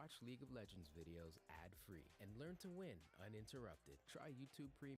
Watch League of Legends videos ad-free and learn to win uninterrupted. Try YouTube Premium.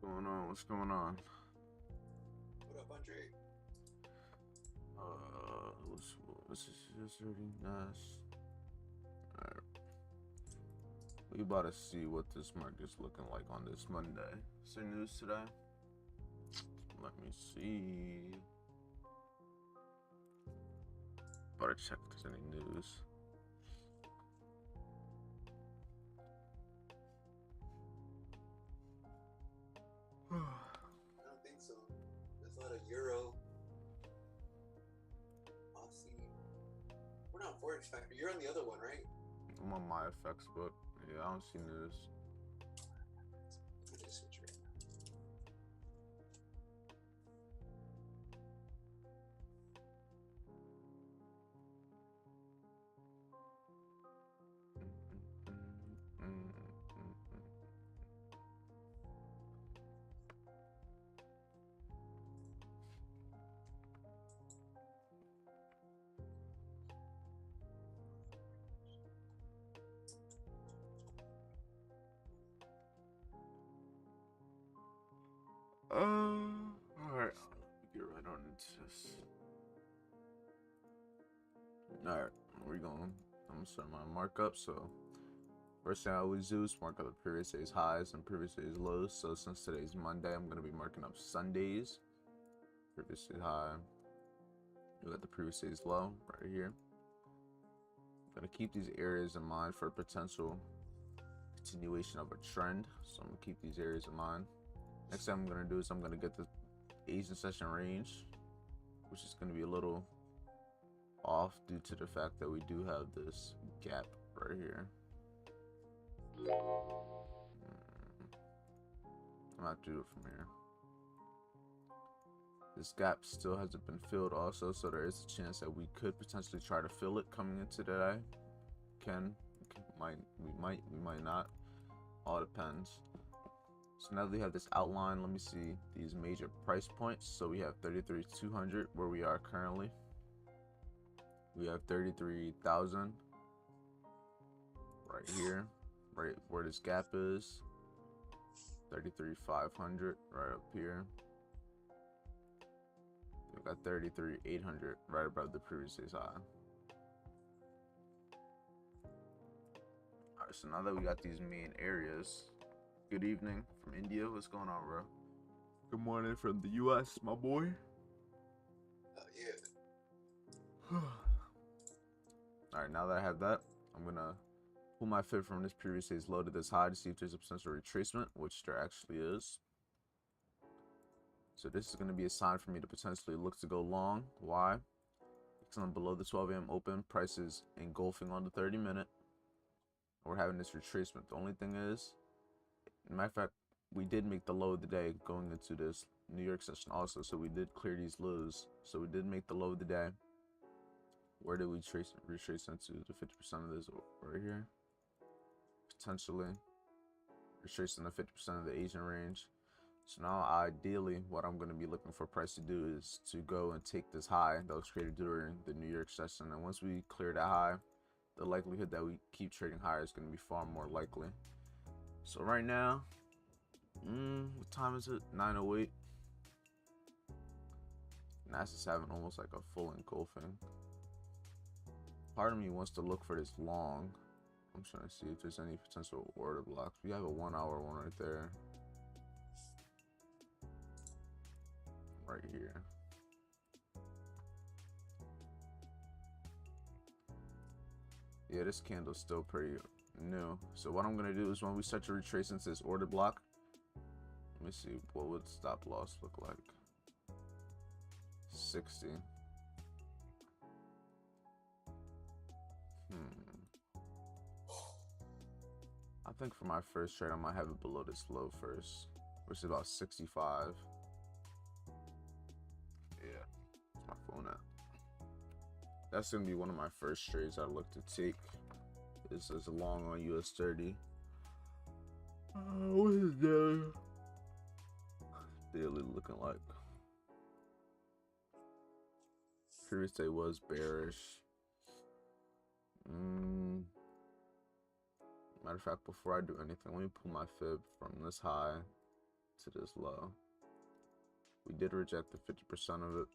Going on? What's going on? What up, Andre? This is just really nice. Alright. We about to see what this market's looking like on this Monday. Is there news today? Let me see. Better check if there's any news. I don't think so. There's not a Euro, Aussie. We're not Forex Factor. You're on the other one, right? I'm on my FX book. Yeah, I don't see news. Let me just switch right now. Alright, get right on into this. Alright, I'm gonna start my markup. So first thing I always do is mark up the previous day's highs and previous day's lows. So since today's Monday, I'm gonna be marking up Sunday's previous day's high. We got the previous day's low right here. I'm gonna keep these areas in mind for a potential continuation of a trend. So I'm gonna keep these areas in mind. Next thing I'm gonna do is I'm gonna get the Asian session range, which is gonna be a little off due to the fact that we do have this gap right here. I'm not doing it from here. This gap still hasn't been filled also, so there is a chance that we could potentially try to fill it coming into today. We might not. All depends. So now that we have this outline, let me see these major price points. So we have 33,200 where we are currently. We have 33,000 right here, right where this gap is. 33,500 right up here. We got 33,800 right above the previous day's high. Alright, so now that we got these main areas, good evening from India. What's going on, bro? Good morning from the US, my boy. Yeah. Alright, now that I have that, I'm gonna pull my fib from this previous day's low to this high to see if there's a potential retracement, which there actually is. So this is going to be a sign for me to potentially look to go long. Why? Because I'm below the 12 a.m. open, prices engulfing on the 30-minute. We're having this retracement. The only thing is, matter of fact, we did make the low of the day going into this New York session also. So we did clear these lows. So we did make the low of the day. Where did we retrace into? The 50% of this right here. Potentially retracing the 50% of the Asian range. So now ideally what I'm going to be looking for price to do is to go and take this high that was created during the New York session, and once we clear that high, the likelihood that we keep trading higher is going to be far more likely. So right now, what time is it? 9:08. NASA's having almost like a full engulfing. Part of me wants to look for this long. I'm trying to see if there's any potential order blocks. We have a 1 hour one right there. Right here. Yeah, this candle's still pretty new. So what I'm gonna do is when we start to retrace into this order block, let me see, what would stop loss look like? 60. I think for my first trade, I might have it below this low first, which is about 65. Yeah, where's my phone at? That's gonna be one of my first trades I look to take. This is long on US 30. What is that? Daily looking like. Previous day was bearish. Matter of fact, before I do anything, let me pull my fib from this high to this low. We did reject the 50% of it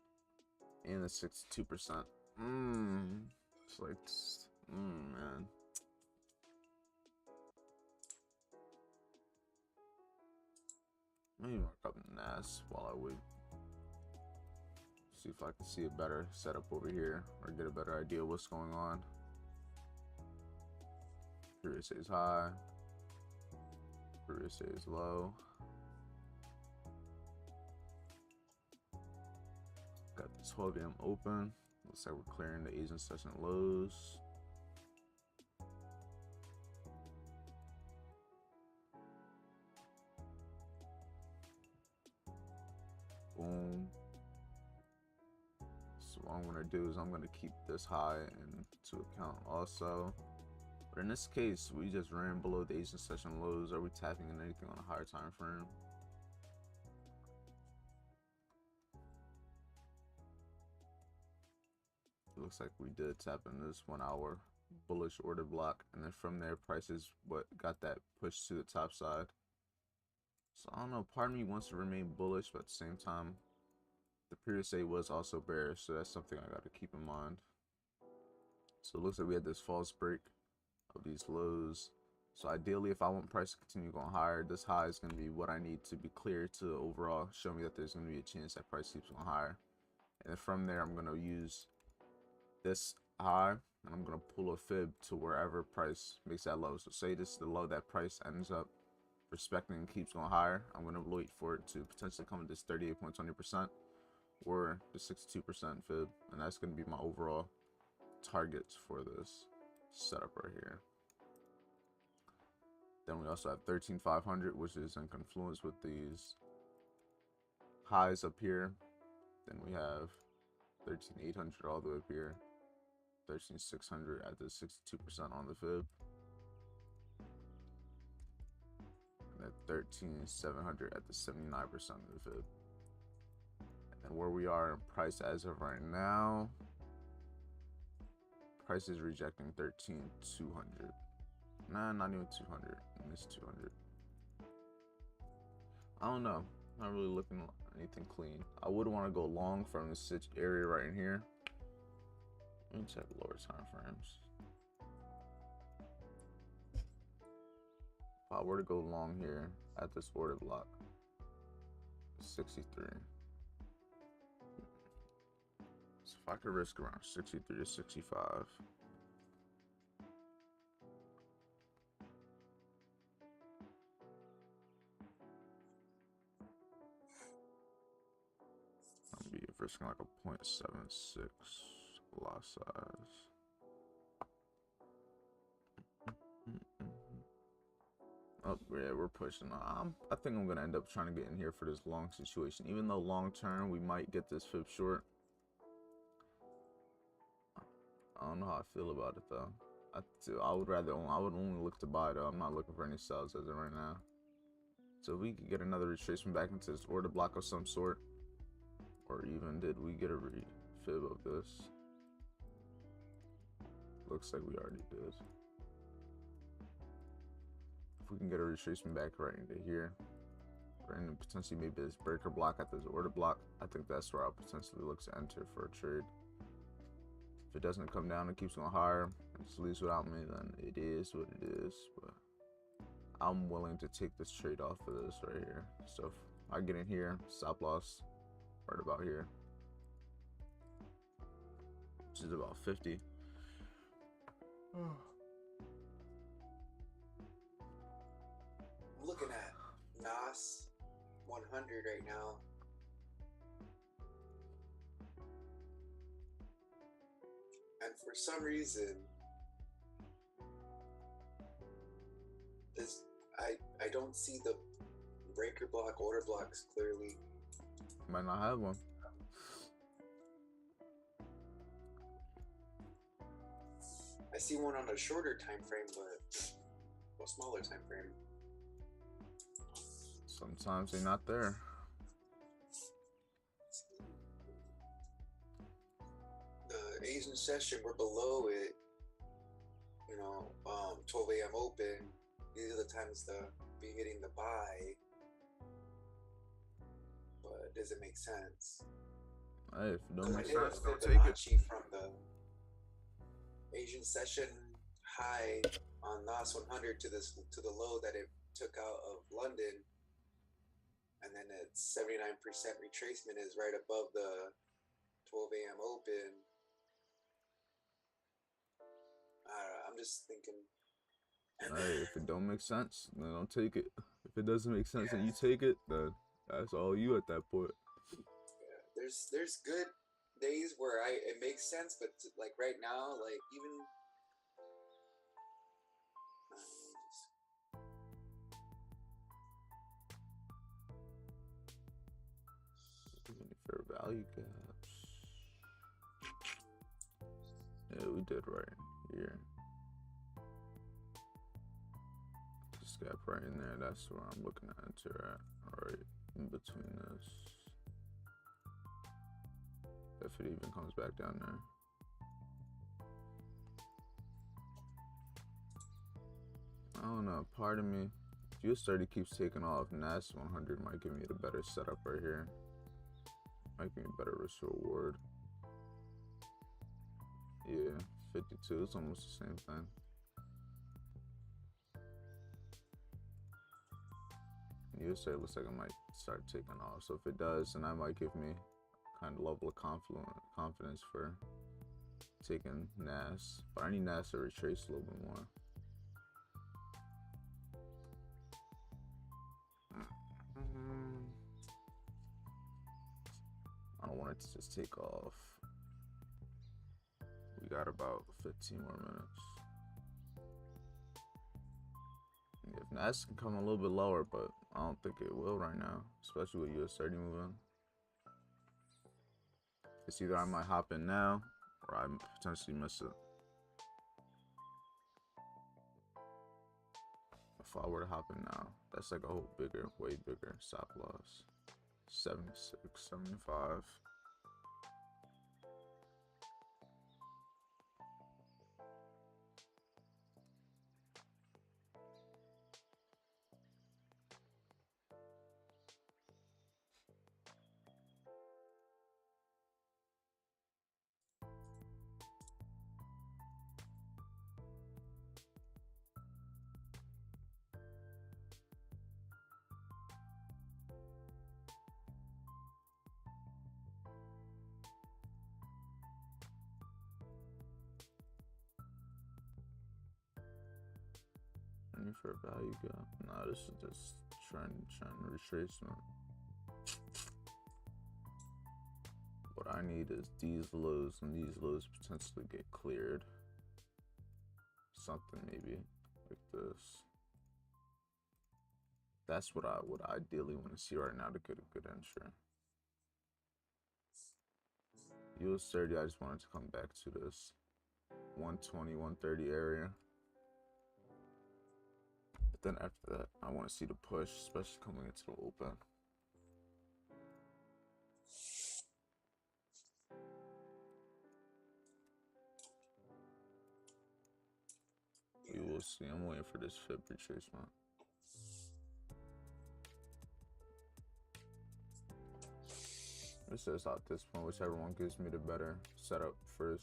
and the 62%. It's like, man. Let me mark up NAS while I wait. See if I can see a better setup over here or get a better idea of what's going on. Previous day is high. Previous day is low. Got the 12 a.m. open. Looks like we're clearing the Asian session lows. Boom. So what I'm gonna do is I'm gonna keep this high into account also. But in this case, we just ran below the Asian session lows. Are we tapping in anything on a higher time frame? It looks like we did tap in this 1 hour bullish order block, and then from there, prices what got that push to the top side. So I don't know, part of me wants to remain bullish, but at the same time, the previous day was also bearish, so that's something I got to keep in mind. So it looks like we had this false break of these lows. So ideally, if I want price to continue going higher, this high is going to be what I need to be clear to overall show me that there's going to be a chance that price keeps going higher. And then from there, I'm going to use this high and I'm going to pull a fib to wherever price makes that low. So say this is the low that price ends up respecting and keeps going higher. I'm going to wait for it to potentially come to this 38.20% or the 62% fib. And that's going to be my overall targets for this setup right here. Then we also have 13,500, which is in confluence with these highs up here. Then we have 13,800 all the way up here, 13,600 at the 62% on the fib, and then 13,700 at the 79% of the fib. And where we are in price as of right now, price is rejecting 13,200. Nah, not even 200. It's 200. I don't know. Not really looking at anything clean. I would want to go long from this area right in here. Let me check lower time frames. If I were to go long here at this order block, 63. So if I could risk around 63 to 65. Be risking like a 0.76 lot size. Oh yeah, we're pushing. I think I'm gonna end up trying to get in here for this long situation. Even though long term we might get this fib short. I don't know how I feel about it though. I would only look to buy though. I'm not looking for any sells as of right now. So if we could get another retracement back into this order block of some sort. Or even did we get a refib of this? Looks like we already did. If we can get a retracement back right into here, or into potentially maybe this breaker block at this order block, I think that's where I'll potentially look to enter for a trade. If it doesn't come down and keeps going higher and just leaves without me, then it is what it is. But I'm willing to take this trade off of this right here. So if I get in here, stop loss right about here, which is about 50. I'm looking at NAS 100 right now. And for some reason, I don't see the breaker block, order blocks clearly. Might not have one. I see one on a shorter time frame, but a smaller time frame. Sometimes they're not there. The Asian session, we're below it. 12 a.m. open. These are the times to be hitting the buy. But does it make sense? Hey, if it don't make I sense, don't take it. From the Asian session high on NAS 100 to the low that it took out of London, and then its 79% retracement is right above the 12 a.m. open. I'm just thinking. Hey, if it don't make sense, then don't take it. If it doesn't make sense and you take it, then that's all you at that point. Yeah, there's good days where it makes sense, but like right now, like even any fair value gaps? Yeah, we did right here. This gap right in there, that's where I'm looking at enter at, right in between this. If it even comes back down there. I don't know, part of me, if US30 keeps taking off, NAS 100 might give me a better setup right here. Might give me a better risk reward. Yeah, 52. It's almost the same thing. USA looks like it might start taking off. So if it does, then that might give me kind of level of confidence for taking NAS. But I need NAS to retrace a little bit more. I don't want it to just take off. We got about 15 more minutes. If NAS can come a little bit lower, but I don't think it will right now, especially with US30 moving. It's either I might hop in now or I potentially miss it. If I were to hop in now, that's like a whole bigger, way bigger stop loss. 76, 75. For a value gap. Nah, this is just trying retracement. What I need is these lows and these lows potentially get cleared. Something maybe like this. That's what I would ideally want to see right now to get a good entry. US30, I just wanted to come back to this 120, 130 area. Then after that, I want to see the push, especially coming into the open. We will see. I'm waiting for this fib retracement. It says at this point, whichever one gives me the better setup first.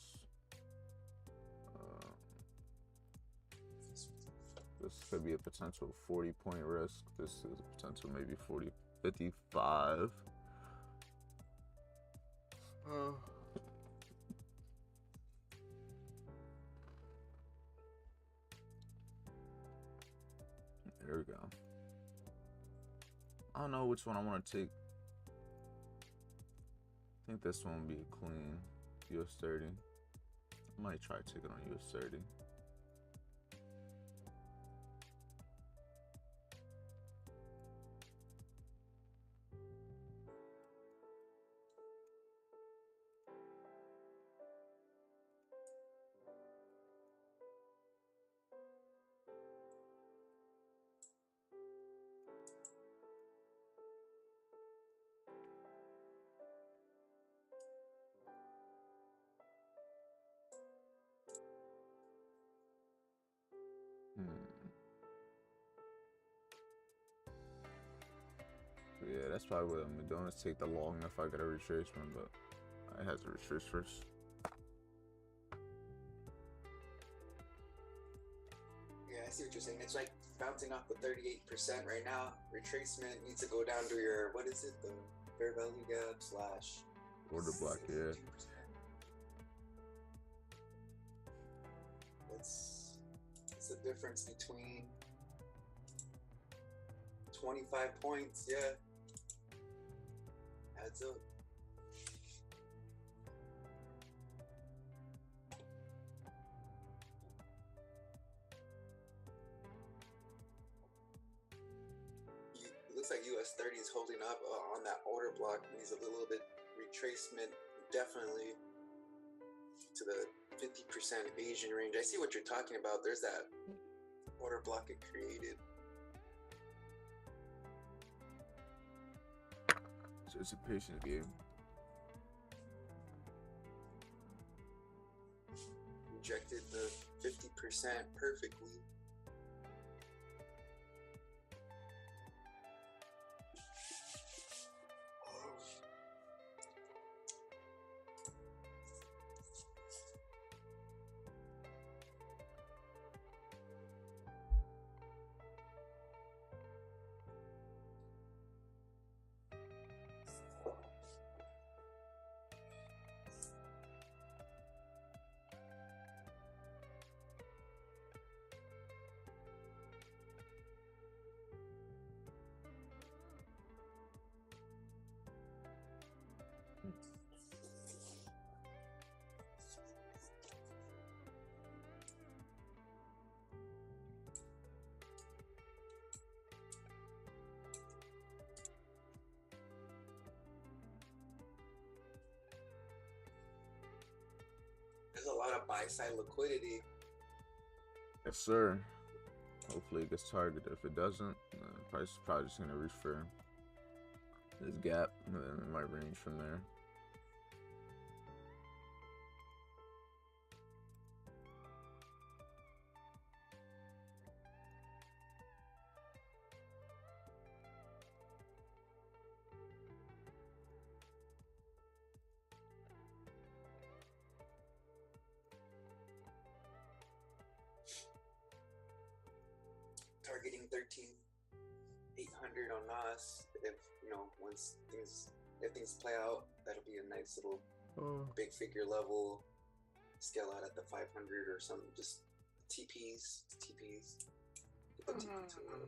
This could be a potential 40-point risk. This is a potential maybe 40, 55. There we go. I don't know which one I want to take. I think this one will be a clean US30. I might try taking on US30. Yeah, that's probably what I'm doing, is take the long if I get a retracement, but I have to retrace first. Yeah, I see what you're saying. It's like bouncing off the 38% right now. Retracement needs to go down to your, what is it, the fair value gap slash order block, yeah. It's the difference between 25 points, yeah. Adds up. It looks like US30 is holding up on that order block. Needs a little bit retracement, definitely to the 50% Asian range. I see what you're talking about. There's that order block it created. So it's a patient game. Rejected the 50% perfectly. lot of buy side liquidity. Yes, sir. Hopefully it gets targeted. If it doesn't, the price is probably just gonna reach for this gap, and then it might range from there. Targeting 13,800 on NOS. If if things play out, that'll be a nice little big figure level. Scale out at the 500 or something. Just TPs. Get the TP tool.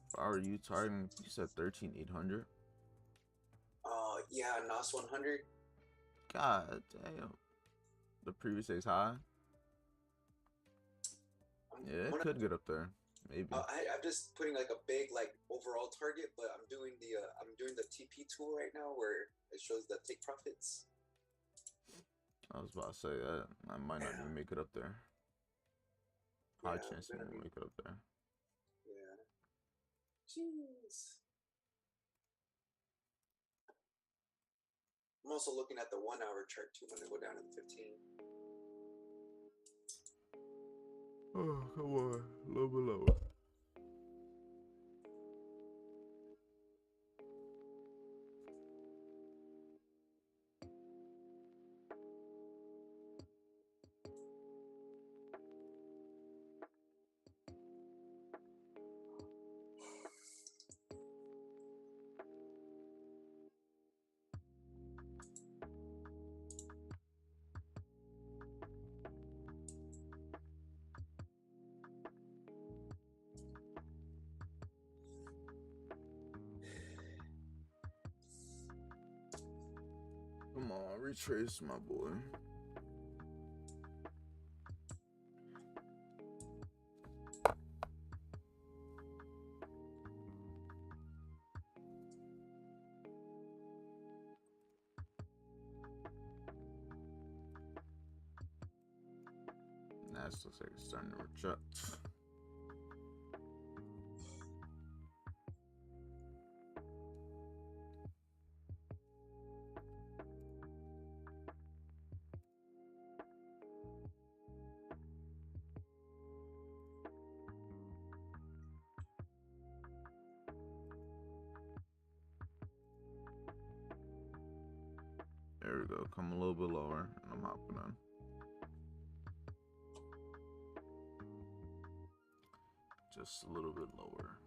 If I were you targeting, you said 13,800. Yeah, NOS 100. God damn. The previous day's high. Yeah, it could get up there. Maybe. I'm just putting like a big overall target, but I'm doing the TP tool right now where it shows the take profits. I was about to say that I might not even make it up there. High chance it won't make it up there. Yeah. Jeez. I'm also looking at the 1 hour chart too when I go down to 15. Oh, come on. A little bit lower. Come on, retrace, my boy. That looks like it's starting to retract. There we go. Come a little bit lower, and I'm hopping on. Just a little bit lower.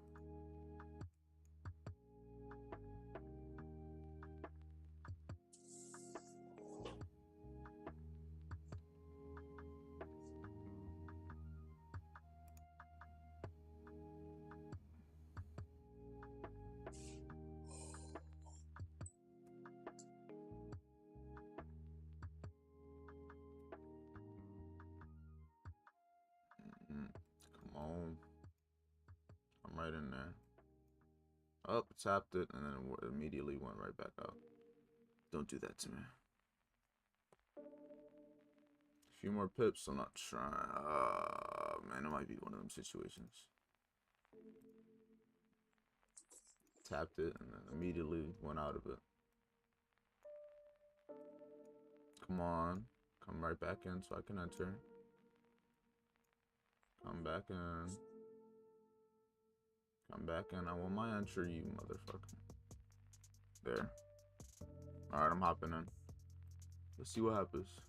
Come on. I'm right in there. Oh, tapped it and then it immediately went right back out. Don't do that to me. A few more pips, I'm not trying. Man, it might be one of them situations. Tapped it and then immediately went out of it. Come on. Come right back in so I can enter. Come back in. Come back in. I want my entry, you motherfucker. There. Alright, I'm hopping in. Let's see what happens.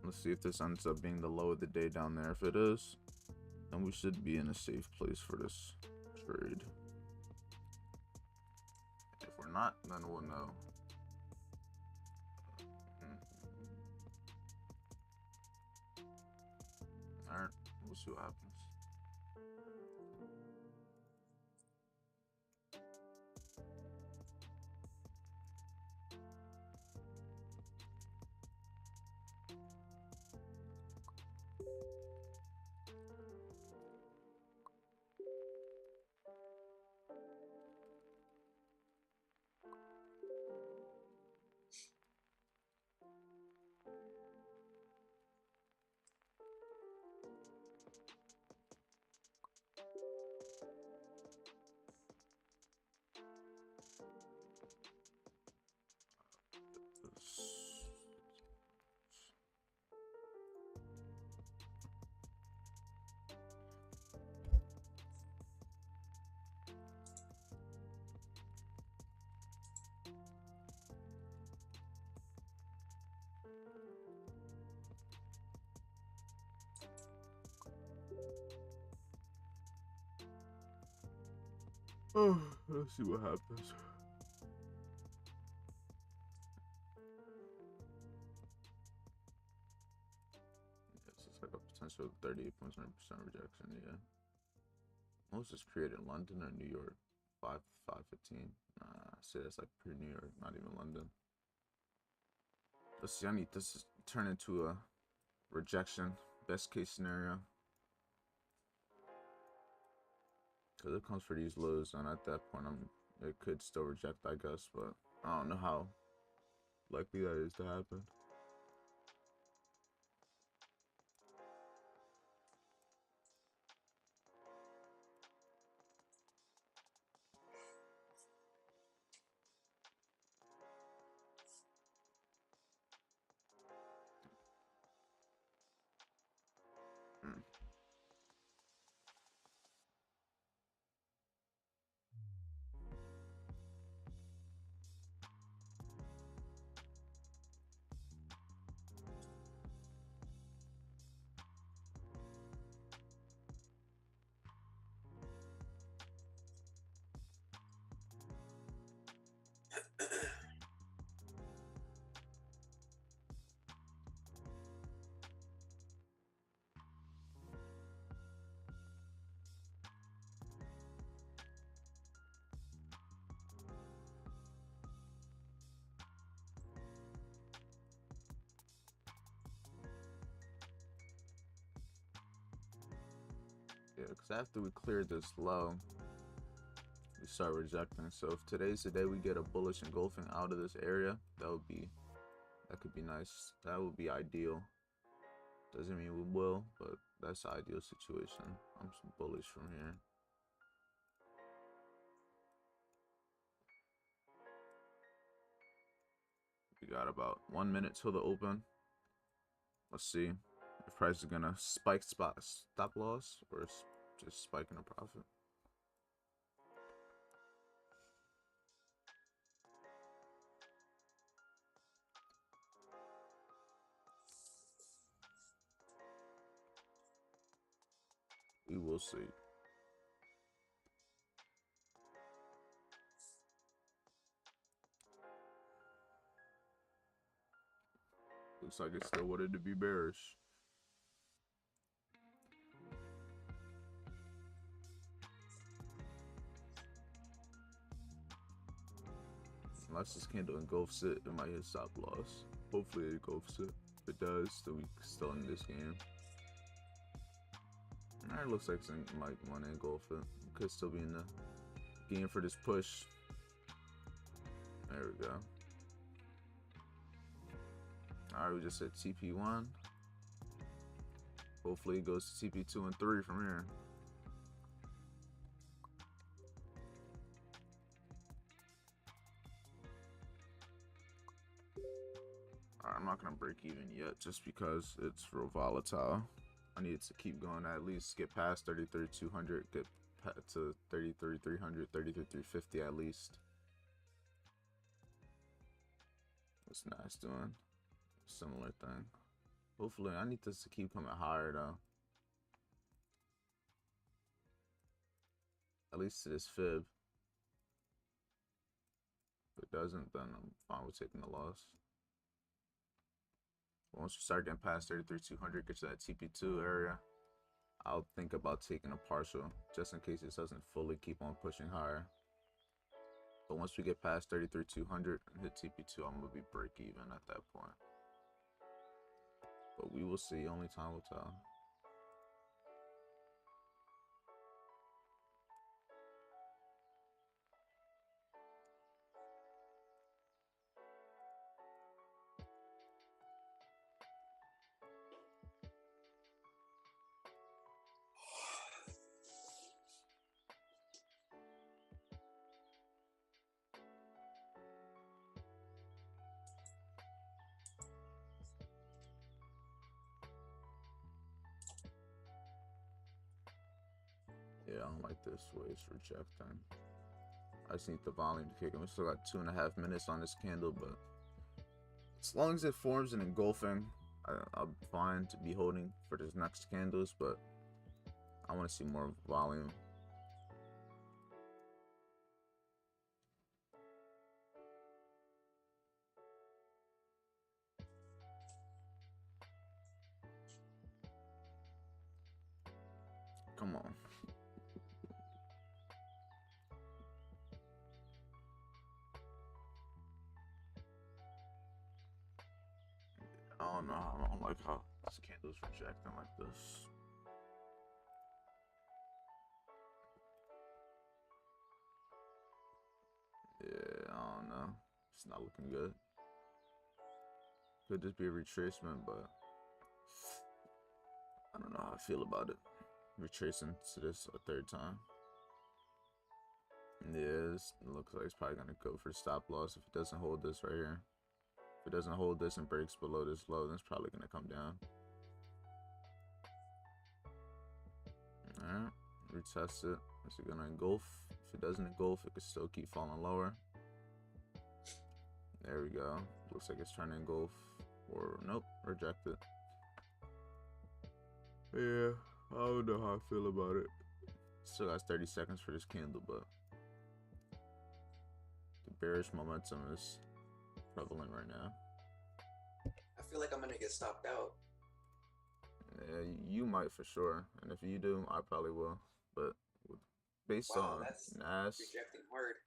Let's see if this ends up being the low of the day down there. If it is, then we should be in a safe place for this trade. If we're not, then we'll know. Alright, we'll see what happens. Oh, let's see what happens. Yes, it's like a potential 38.9% rejection. Yeah. Most is created in London or New York. 515. Nah, I say that's like pure New York, not even London. Let's see. I need this to turn into a rejection. Best case scenario. Because it comes for these lows, and at that point, it could still reject, I guess, but I don't know how likely that is to happen. Yeah, because after we clear this low, we start rejecting. So if today's the day we get a bullish engulfing out of this area, that could be nice. That would be ideal. Doesn't mean we will, but that's the ideal situation. I'm bullish from here. We got about 1 minute till the open. Let's see if price is gonna spike stop loss or just spiking a profit. We will see. Looks like it still wanted to be bearish. Unless this candle engulfs it, it might hit stop loss. Hopefully it engulfs it. If it does, then we still in this game. Alright, looks like it might want to engulf it. Could still be in the game for this push. There we go. Alright, we just hit TP1. Hopefully it goes to TP2 and 3 from here. Alright, I'm not going to break even yet just because it's real volatile. I need to keep going, at least get past 33,200, get to 33,300, 33,350 at least. What's Nas doing? Similar thing. Hopefully, I need this to keep coming higher though. At least to this fib. If it doesn't, then I'm fine with taking the loss. Once we start getting past 33,200, get to that TP2 area, I'll think about taking a partial just in case it doesn't fully keep on pushing higher. But once we get past 33,200 and hit TP2, I'm gonna be break even at that point. But we will see. Only time will tell. Yeah, I don't like this way it's rejecting. I just need the volume to kick in. We still got 2.5 minutes on this candle, but as long as it forms an engulfing, I'm fine to be holding for this next candles, but I want to see more volume. Come on. I don't know. I don't like how this candle's rejecting like this. Yeah, I don't know. It's not looking good. Could just be a retracement, but I don't know how I feel about it. Retracing to this a third time. Yeah, this looks like it's probably gonna go for stop loss if it doesn't hold this right here. If it doesn't hold this and breaks below this low, then it's probably gonna come down. Alright, retest it. Is it gonna engulf? If it doesn't engulf, it could still keep falling lower. There we go. Looks like it's trying to engulf. Or nope, reject it. Yeah, I don't know how I feel about it. Still got 30 seconds for this candle, but the bearish momentum is prevalent right now. I feel like I'm gonna get stopped out. Yeah, you might for sure, and if you do, I probably will. But based Wow, on that's NAS, rejecting hard.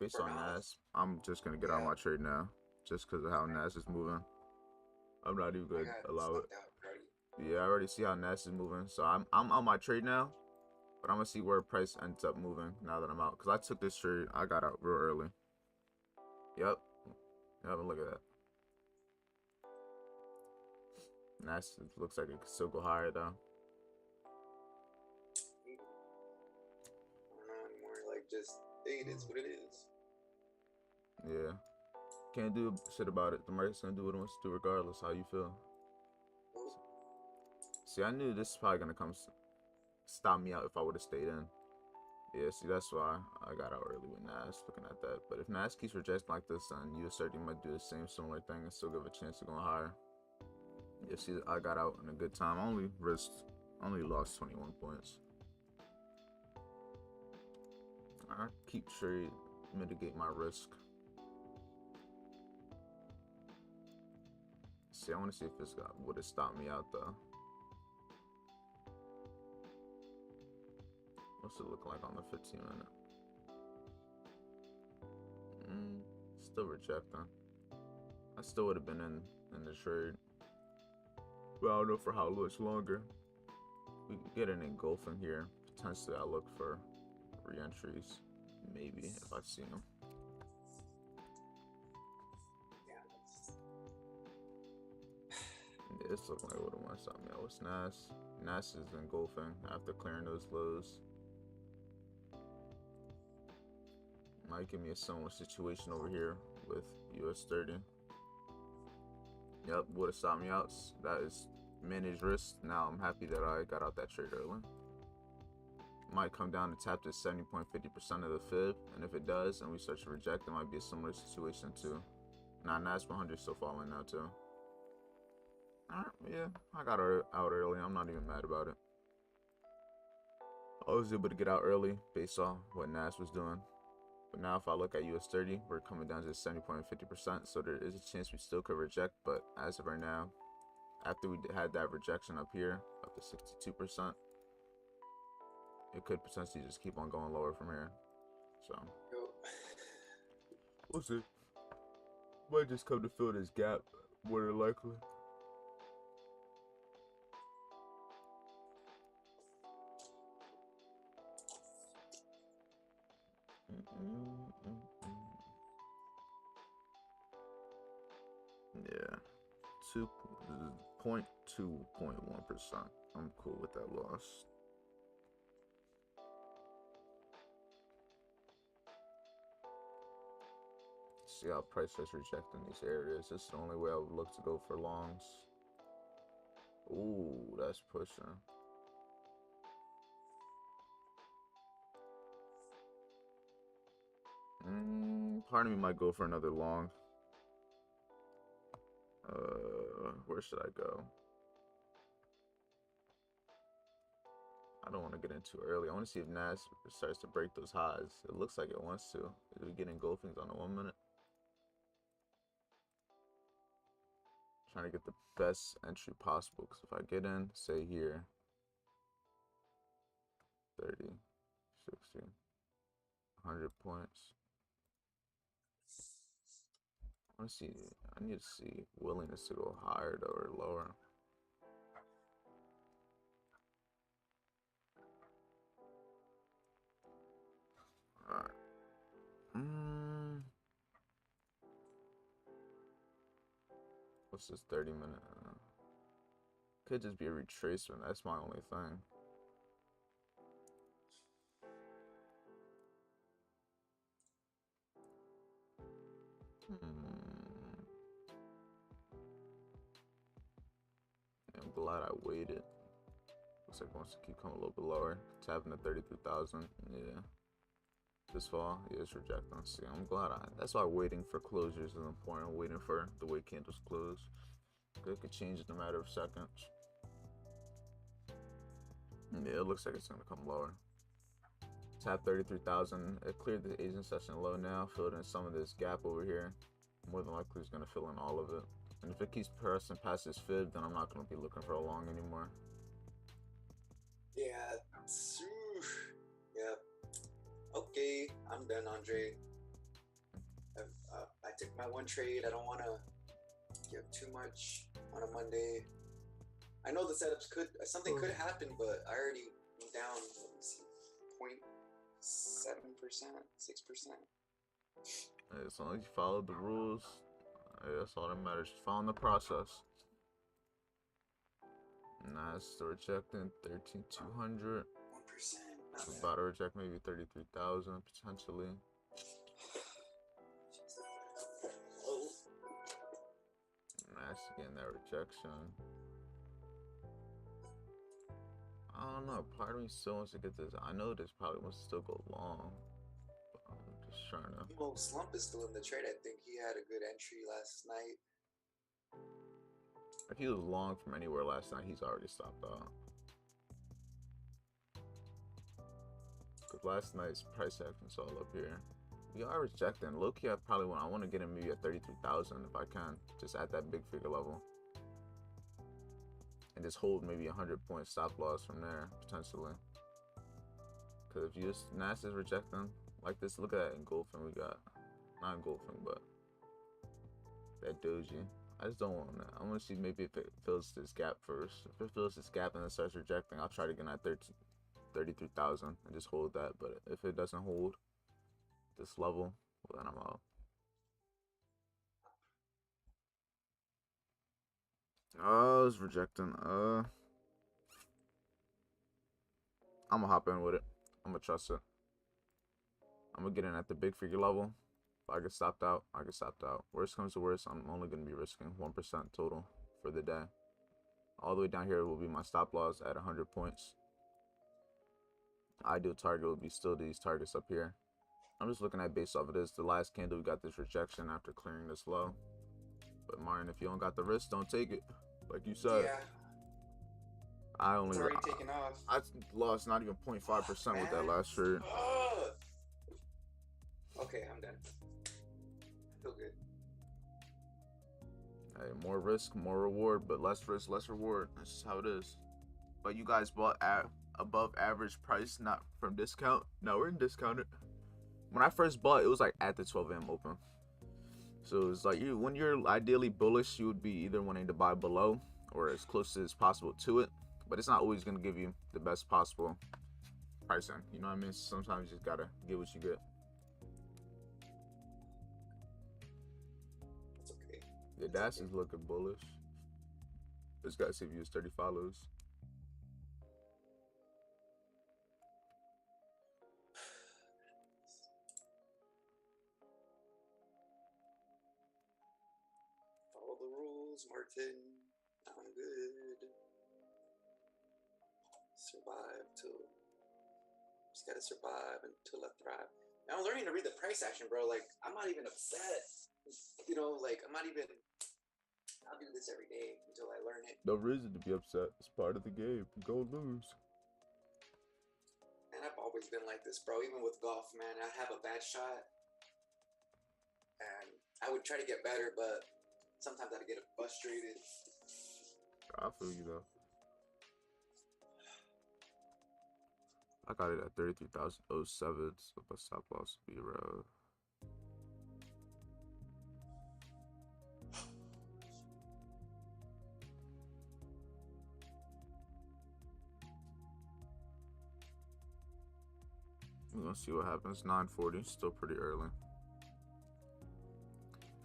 based for on NAS. NAS, I'm just gonna get out of my trade now, just because of how NAS is moving. I'm not even I gonna got allow it. stopped out already. Yeah, I already see how NAS is moving, so I'm on my trade now. But I'm gonna see where price ends up moving now that I'm out, because I took this trade, I got out real early. Yep, look at that. NAS looks like it could still go higher though. I don't know anymore. Like, just it is what it is. Yeah, can't do shit about it. The market's gonna do what it wants to do regardless. How you feel? See, I knew this is probably gonna come stop me out if I would have stayed in. Yeah, see, that's why I got out early with NAS, looking at that. But if NAS keeps rejecting like this, then US30 might do the same similar thing and still give a chance of going higher. Yeah, see, I got out in a good time. I only lost 21 points. I keep trade, mitigate my risk. See, I want to see if this guy would have stopped me out though. What's it look like on the 15-minute? Still rejecting. I still would have been in the trade. But I don't know for how much longer. We could get an engulfing here. Potentially, I look for re-entries. Maybe, if I see them. Yeah, this looks like what it wants to stop me out. What's NAS? NAS is engulfing after clearing those lows. Might give me a similar situation over here with US30. Yep, would have stopped me out. That is managed risk. Now I'm happy that I got out that trade early. Might come down to tap this 70.50% of the fib, and if it does and we start to reject, it might be a similar situation too. Now NAS 100 still falling now too. Alright, yeah, I got out early. I'm not even mad about it. I was able to get out early based on what NAS was doing. But now if I look at US30, we're coming down to 70.50%, so there is a chance we still could reject, but as of right now, after we had that rejection up here, up to 62%, it could potentially just keep on going lower from here. So, we'll see. Might just come to fill this gap, more than likely. Yeah, 2.1%. I'm cool with that loss. See how price is rejecting these areas. This is the only way I would look to go for longs. Ooh, that's pushing. Part of me might go for another long. Where should I go? I don't want to get in too early. I want to see if Nas starts to break those highs. It looks like it wants to. Is we getting engulfings on the 1 minute? Trying to get the best entry possible. Because if I get in, say here, 30, 60, 100 points. I want to see. I need to see willingness to go higher though, or lower. Alright. What's this 30-minute? Could just be a retracement. That's my only thing. I'm glad I waited. Looks like it wants to keep coming a little bit lower. Tapping to 33,000. Yeah. This fall, yeah, it's rejecting. See, I'm glad that's why waiting for closures is important. Waiting for the way candles close. It could change in a matter of seconds. Yeah, it looks like it's gonna come lower. Tap 33,000. It cleared the Asian session low now, filled in some of this gap over here. More than likely, it's gonna fill in all of it. And if it keeps pressing past this fib, then I'm not gonna be looking for a long anymore. Yeah. Yeah. Okay, I'm done, Andre. I took my one trade. I don't want to give too much on a Monday. I know the setups something could happen, but I already went down. Let me see, 0.7%, 6%. As long as you follow the rules, that's all that matters. Following the process. Nice, still rejecting 13,200. 1%. About to reject maybe 33,000 potentially. Nice, getting that rejection. I don't know. Part of me still wants to get this. I know this probably wants to still go long. But I'm just trying to. Well, Slump is still in the trade. I think he had a good entry last night. If he was long from anywhere last night, he's already stopped out. Because last night's price action's all up here. We are rejecting. Low-key, I probably want. I want to get him maybe at 33,000 if I can. Just at that big figure level. And just hold maybe 100-point stop loss from there, potentially. Because if you just, Nas is rejecting like this, look at that engulfing we got. Not engulfing, but that doji. I just don't want that. I want to see maybe if it fills this gap first. If it fills this gap and then starts rejecting, I'll try to get at 33,000 and just hold that. But if it doesn't hold this level, well, then I'm out. Oh, it's rejecting. I'm gonna hop in with it. I'm gonna trust it. I'm gonna get in at the big figure level. If I get stopped out, I get stopped out. Worst comes to worst, I'm only gonna be risking 1% total for the day. All the way down here will be my stop loss at 100 points. Ideal target will be still these targets up here. I'm just looking at based off of this. The last candle, we got this rejection after clearing this low. But Martin, if you don't got the risk, don't take it. Like you said. Yeah. I only it's already taken off. I lost not even 0.5% with that last trade. Okay, I'm done. I feel good. Hey, more risk, more reward, but less risk, less reward. That's just how it is. But you guys bought at above average price, not from discount. No, we're in discounted. When I first bought, it was like at the 12 a.m. open. So it's like when you're ideally bullish, you would be either wanting to buy below or as close as possible to it. But it's not always going to give you the best possible pricing. You know what I mean? Sometimes you just got to get what you get. That's okay. The dash is looking bullish. This guy saved you 30 follows. Follow the rules, Martin. I'm good. Survive till. Just gotta survive until I thrive. I'm learning to read the price action, bro. Like, I'm not even upset. You know, like, I'm not even. I'll do this every day until I learn it. No reason to be upset. It's part of the game. Go lose. And I've always been like this, bro. Even with golf, man, I have a bad shot, and I would try to get better, but sometimes I'd get frustrated. I feel you though. I got it at 33,007, so my stop loss would be around. We're gonna see what happens. 940, still pretty early.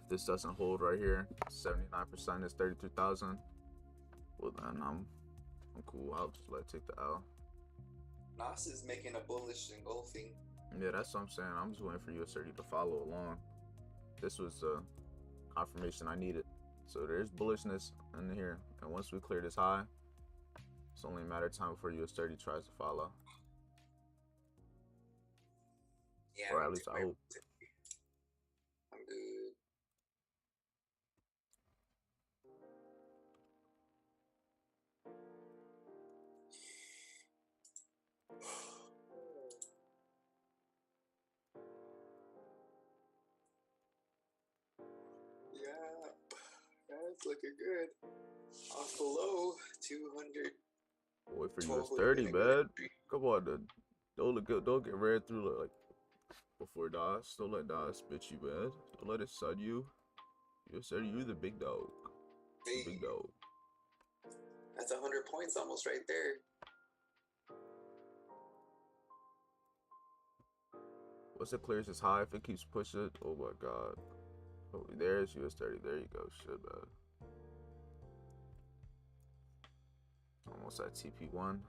If this doesn't hold right here, 79% is 32,000. Well then I'm cool. I'll just let it take the L. Nas is making a bullish engulfing. Yeah, that's what I'm saying. I'm just waiting for US30 to follow along. This was the confirmation I needed. So there's bullishness in here, and once we clear this high, it's only a matter of time before US30 tries to follow. Yeah, Or at least I hope. I'm good. Yeah, that's looking good. Off below 200. Wait for US30, man. Come on, dude. Don't get ran through like before DOS. Don't let DOS spit you, man. Don't let it sun you. US30, you're the big dog. Hey, Big dog. that's 100 points almost right there. Once it clears its high, if it keeps pushing, oh my god. Oh, there's US30. There you go. Shit, man. Almost at TP1.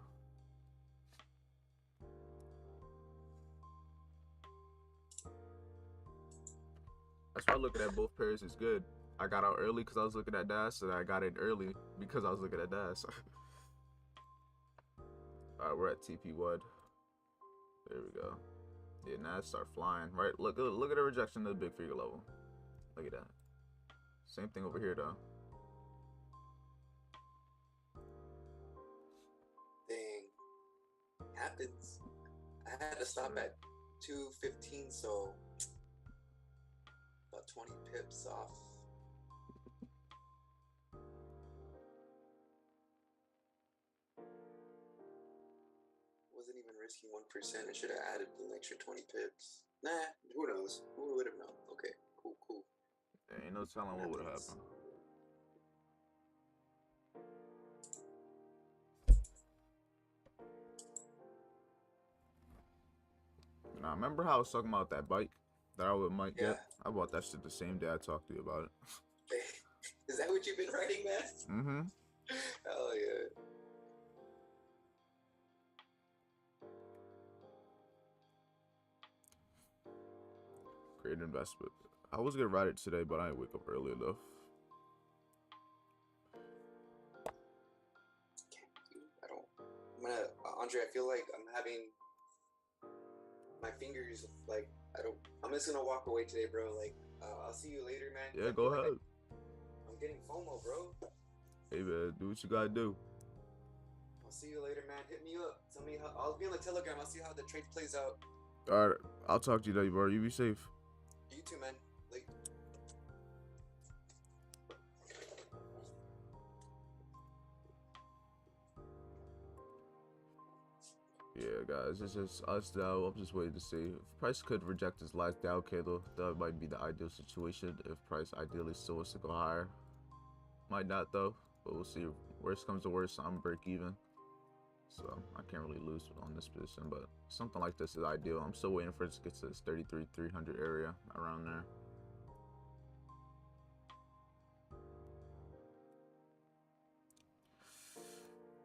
That's why looking at both pairs is good. I got out early because I was looking at DAS, and I got in early because I was looking at DAS. Alright, we're at TP1. There we go. Yeah, now start flying. Right, look at the rejection of the big figure level. Look at that. Same thing over here though. Dang. Happens. I had to stop at 215, so about 20 pips off. Wasn't even risking 1%. I should have added an extra 20 pips. Nah, who knows? Who would have known? Okay, cool. There ain't no telling what would have happened. Now, remember how I was talking about that bike that I might get? I bought that shit the same day I talked to you about it. Is that what you've been writing, man? Mm-hmm. Hell yeah. Great investment. I was gonna ride it today, but I didn't wake up early enough. Andre, I feel like I'm having my fingers, like, I'm just gonna walk away today, bro. Like, I'll see you later, man. Yeah, go ahead. I'm getting FOMO, bro. Hey, man, do what you gotta do. I'll see you later, man. Hit me up. Tell me how, I'll be on the Telegram. I'll see how the trade plays out. All right, I'll talk to you later, bro. You be safe. You too, man. Like. Yeah, guys, it's just us now. I'm just waiting to see. If price could reject this last down candle, that might be the ideal situation. If price ideally still wants to go higher, might not though, but we'll see. Worst comes to worst, I'm break even, so I can't really lose on this position. But something like this is ideal. I'm still waiting for it to get to this 33,300 area around there.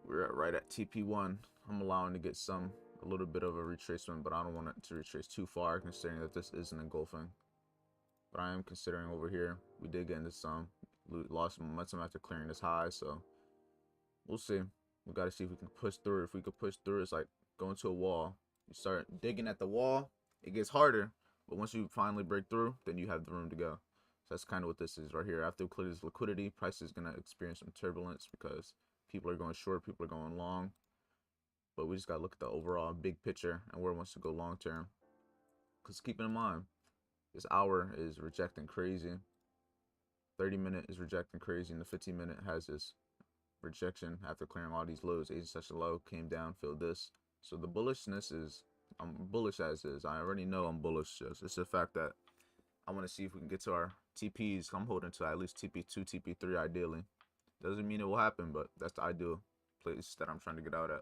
We're right at TP1. I'm allowing to get a little bit of a retracement, but I don't want it to retrace too far considering that this isn't engulfing. But I am considering over here, we did get into some, lost momentum after clearing this high, so we'll see. We got to see if we can push through. If we could push through, it's like going to a wall. You start digging at the wall, it gets harder, But once you finally break through, then you have the room to go. So that's kind of what this is right here. After we clear this liquidity, price is going to experience some turbulence because people are going short, people are going long. But we just got to look at the overall big picture and where it wants to go long term. Because keeping in mind, this hour is rejecting crazy. 30-minute is rejecting crazy, and the 15-minute has this rejection after clearing all these lows. Asian session low came down, filled this. So the bullishness is, I'm bullish as is. I already know I'm bullish. It's the fact that I want to see if we can get to our TPs. I'm holding to at least TP2, TP3 ideally. Doesn't mean it will happen, but that's the ideal place that I'm trying to get out at.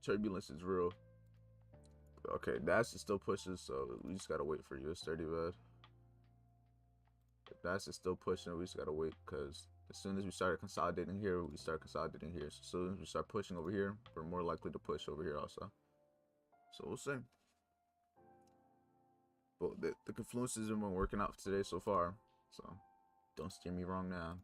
Turbulence is real. Okay, that's still pushes, so we just gotta wait for US30, bud. If that's still pushing, we just gotta wait, because as soon as we start consolidating here, we start consolidating here. So as soon as we start pushing over here, we're more likely to push over here also. So we'll see. But the confluences have been working out today so far, so don't steer me wrong now.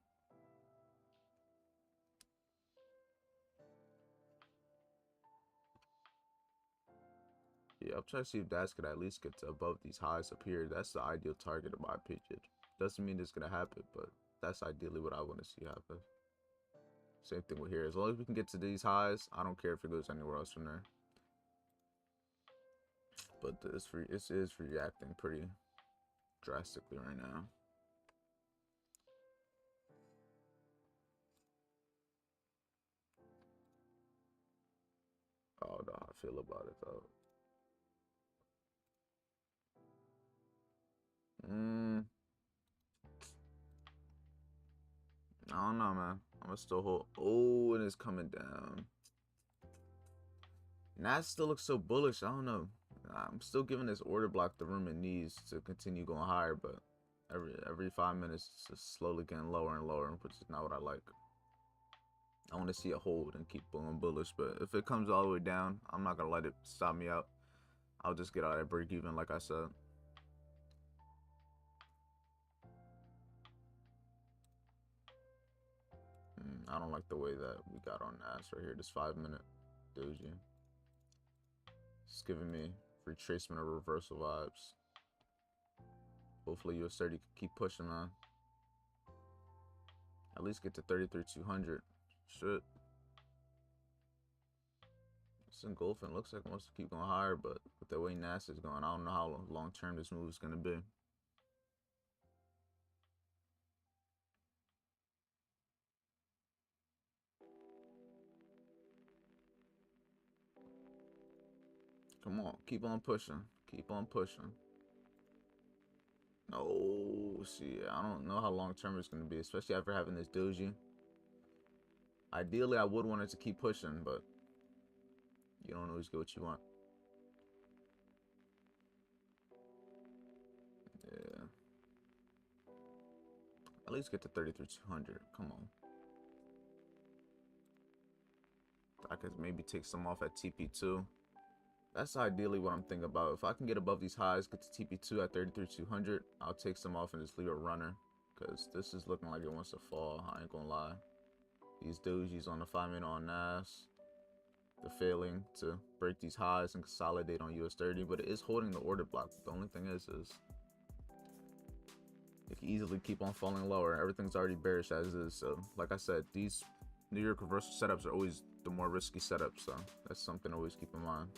Yeah, I'm trying to see if DAS could at least get to above these highs up here. That's the ideal target in my opinion. Doesn't mean it's gonna happen, but that's ideally what I want to see happen. Same thing with here. As long as we can get to these highs, I don't care if it goes anywhere else from there. But it is reacting pretty drastically right now. I don't know how I feel about it though. I don't know, man. I'm gonna still hold. Oh, and it's coming down. Nas still looks so bullish. I don't know. I'm still giving this order block the room it needs to continue going higher, but every 5 minutes it's just slowly getting lower and lower, which is not what I like. I want to see it hold and keep going bullish, but if it comes all the way down, I'm not gonna let it stop me out. I'll just get out at break even, like I said. I don't like the way that we got on Nas right here. This 5-minute doji. It's giving me retracement or reversal vibes. Hopefully US30 can keep pushing on. At least get to 33,200. Shit. It's engulfing. Looks like it wants to keep going higher, but with the way Nas is going, I don't know how long term this move is going to be. Come on, keep on pushing. Keep on pushing. No, see, I don't know how long term it's going to be, especially after having this doji. Ideally, I would want it to keep pushing, but you don't always get what you want. Yeah. At least get to 33,200. Come on. I could maybe take some off at TP2. That's ideally what I'm thinking about. If I can get above these highs, get to TP2 at 33,200, I'll take some off and just leave a runner. Because this is looking like it wants to fall. I ain't gonna lie. These dojis on the 5-minute on NAS, they're failing to break these highs and consolidate on US30, but it is holding the order block. The only thing is it can easily keep on falling lower. Everything's already bearish as is. So, like I said, these New York reversal setups are always the more risky setups. So that's something to always keep in mind.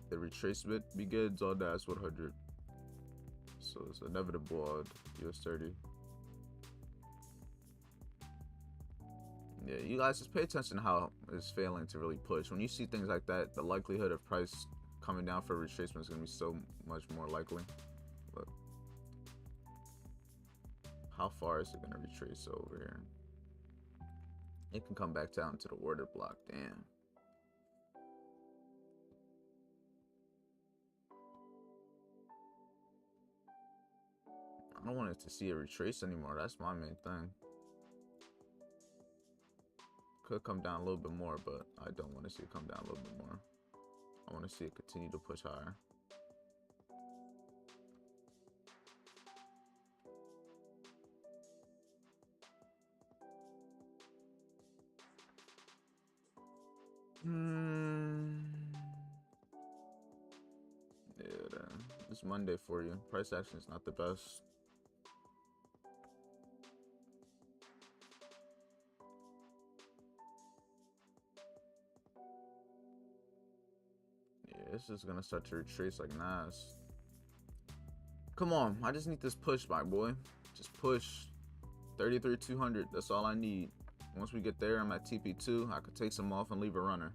The retracement begins on NAS 100, so it's inevitable on US30. Yeah, you guys just pay attention to how it's failing to really push. When you see things like that, the likelihood of price coming down for retracement is going to be so much more likely. Look, how far is it going to retrace over here? It can come back down to the order block. Damn. I don't want it to see it retrace anymore. That's my main thing. Could come down a little bit more, but I don't want to see it come down a little bit more. I want to see it continue to push higher. Yeah, it's Monday for you. Price action is not the best. Yeah, this is gonna start to retrace like Nas. Come on, I just need this push, my boy. Just push. 33,200. That's all I need. Once we get there, I'm at TP2. I could take some off and leave a runner.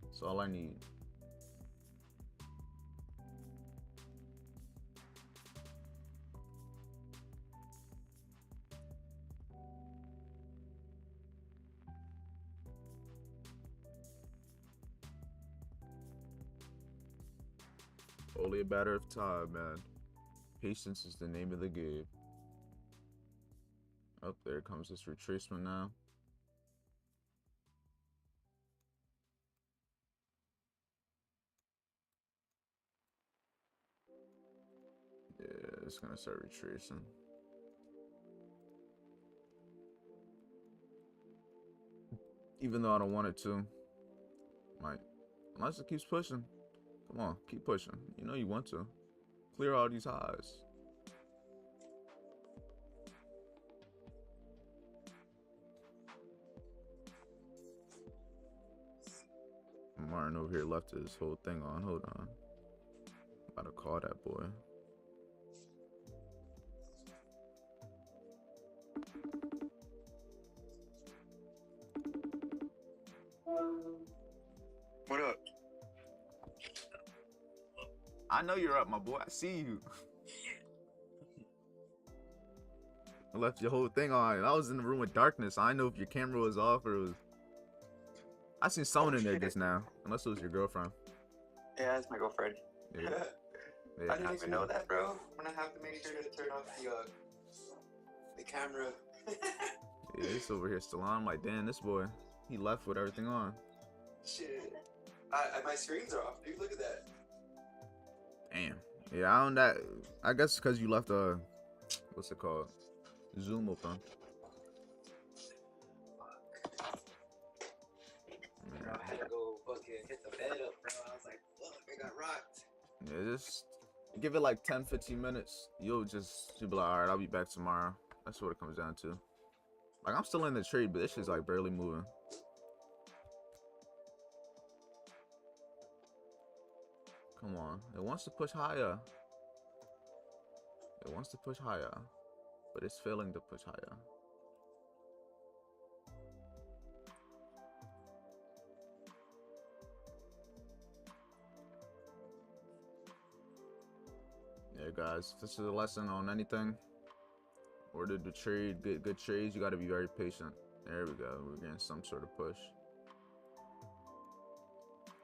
That's all I need. Only a matter of time, man. Patience is the name of the game. Oh, there comes this retracement now. Yeah, it's gonna start retracing. Even though I don't want it to. Might. Unless it keeps pushing. Come on, keep pushing. You know you want to. Clear all these highs. Martin over here left his whole thing on. Hold on. About to call that boy. What up? I know you're up, my boy. I see you. I left your whole thing on. I was in the room with darkness. I know if your camera was off or it was. I seen someone in there just now. Unless it was your girlfriend. Yeah, that's my girlfriend. Yeah. I didn't even know that, bro. I'm gonna have to make sure to turn off The camera. Yeah, he's over here still on. I'm like, damn, this boy, he left with everything on. Shit. My screens are off, dude. Look at that. Damn. Yeah, I guess because you left what's it called? Zoom open. Bro, I had to go fucking hit the bed up, bro. I was like, fuck, I got rocked. Yeah, just give it like 10-15 minutes. You'll be like, all right, I'll be back tomorrow. That's what it comes down to. Like, I'm still in the trade, but this shit's like barely moving. Come on. It wants to push higher. It wants to push higher. But it's failing to push higher. Yeah, guys, if this is a lesson on anything, order to trade, get good trades, you got to be very patient. There we go. We're getting some sort of push.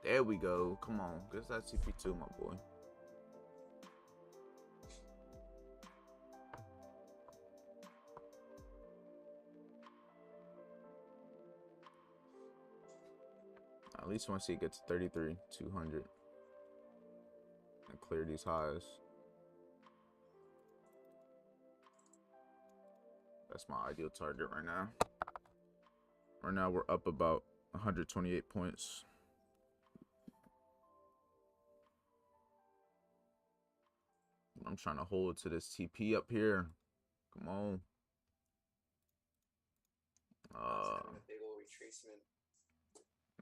There we go. Come on. Get that TP2, my boy. At least once he gets 33,200 and clear these highs. That's my ideal target right now. Right now we're up about 128 points. I'm trying to hold to this TP up here. Come on. Big old retracement.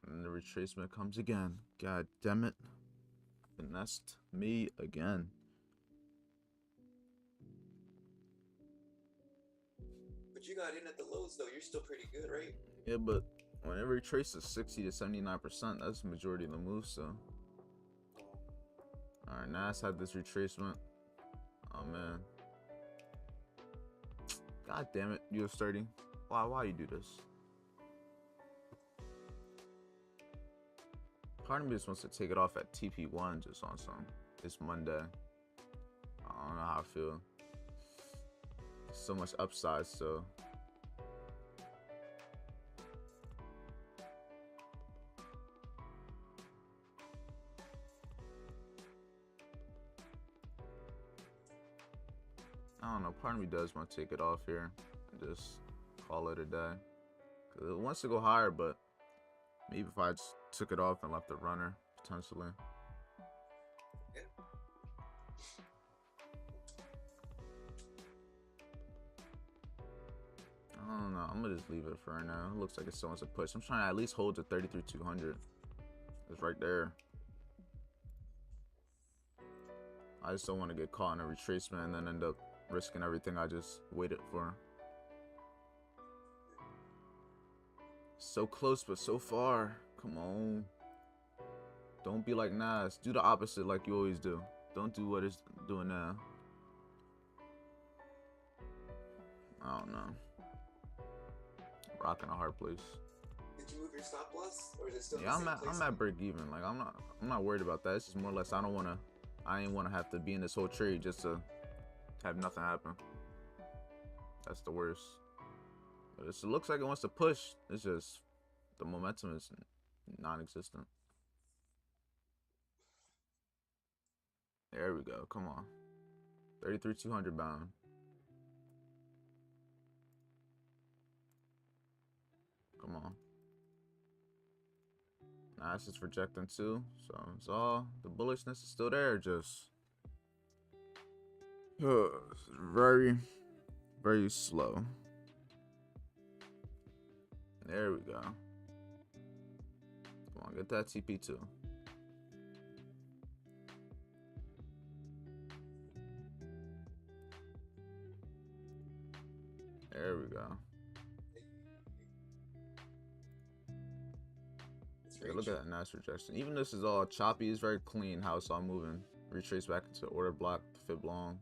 And the retracement comes again. God damn it. Finessed me again. But you got in at the lows, though. You're still pretty good, right? Yeah, but whenever it traces 60 to 79%, that's the majority of the move, so. Alright, Nas had this retracement. Oh man. God damn it, US30. Why you do this? Part of me just wants to take it off at TP1 just on some. It's Monday. I don't know how I feel. So much upside, so. I don't know, part of me does want to take it off here and just call it a day. Because it wants to go higher, but maybe if I just took it off and left the runner, potentially. Yeah. I don't know, I'm going to just leave it for right now. It looks like it still wants to push. I'm trying to at least hold to 33,200. It's right there. I just don't want to get caught in a retracement and then end up risking everything I just waited for. So close, but so far. Come on. Don't be like Nas. Do the opposite like you always do. Don't do what it's doing now. I don't know. Rocking a hard place. Did you move your stop loss, or is it still? Yeah, in the same I'm at break even. Like I'm not worried about that. It's just more or less I ain't wanna have to be in this whole trade just to have nothing happen. That's the worst. But it looks like it wants to push. It's just the momentum is non-existent. There we go. Come on. 33,200 bound. Come on. Nah, it's just rejecting too. So it's all the bullishness is still there. Just very, very slow. There we go. Come on, get that TP2. There we go. Yeah, look at that nice rejection. Even this is all choppy. It's very clean how it's all moving. Retrace back into order block, fib long.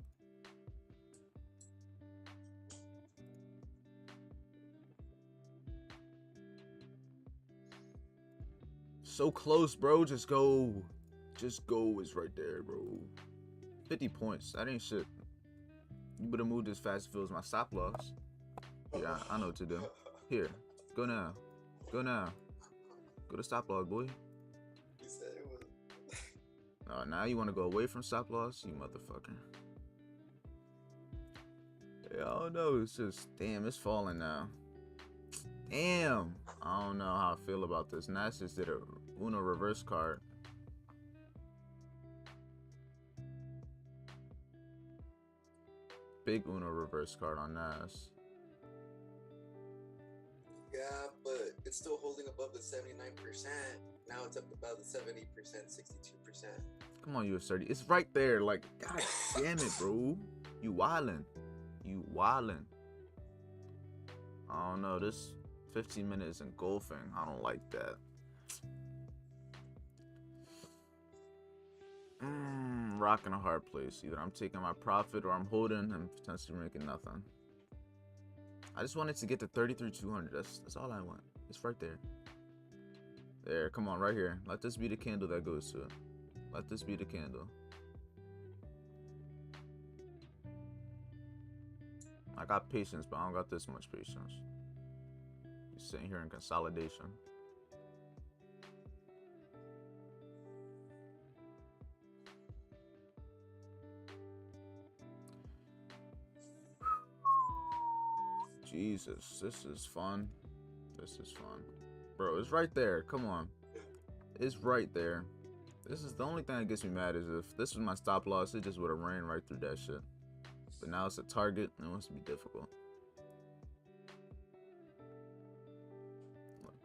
So close, bro. Just go. Just go is right there, bro. 50 points. That ain't shit. You better move this fast if it was my stop loss. Yeah, I know what to do. Here. Go now. Go now. Go to stop loss, boy. You said it was. Oh, now you want to go away from stop loss? You motherfucker. Yeah, I don't know. It's just, damn, it's falling now. Damn. I don't know how I feel about this. Nas just did a Uno reverse card. Big Uno reverse card on Nas. Yeah, but it's still holding above the 79%. Now it's up about the 70%, 62%. Come on, US30. It's right there. Like, god damn it, bro. You wildin'. You wildin'. I don't know. This 15 minutes engulfing. I don't like that. Rocking a hard place. Either I'm taking my profit or I'm holding and potentially making nothing. I just wanted to get to 33,200. That's all I want. It's right there. There, come on, right here. Let this be the candle that goes to it. Let this be the candle. I got patience, but I don't got this much patience. Just sitting here in consolidation. Jesus, this is fun. This is fun. Bro, it's right there. Come on. It's right there. This is the only thing that gets me mad is if this was my stop loss, it just would have ran right through that shit. But now it's a target and it wants to be difficult.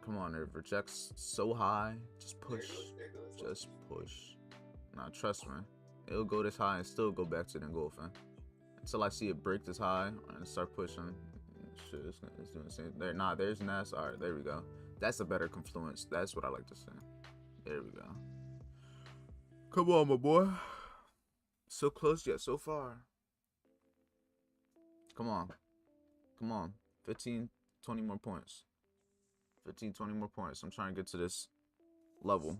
Come on, it rejects so high. Just push. There it goes. Just push. Now trust me. It'll go this high and still go back to the engulfing. Until I see it break this high and start pushing. Shit, it's doing the same. There's Nas. All right, there we go. That's a better confluence. That's what I like to say. There we go. Come on, my boy. So close yet so far. Come on. Come on. 15, 20 more points. 15, 20 more points. I'm trying to get to this level.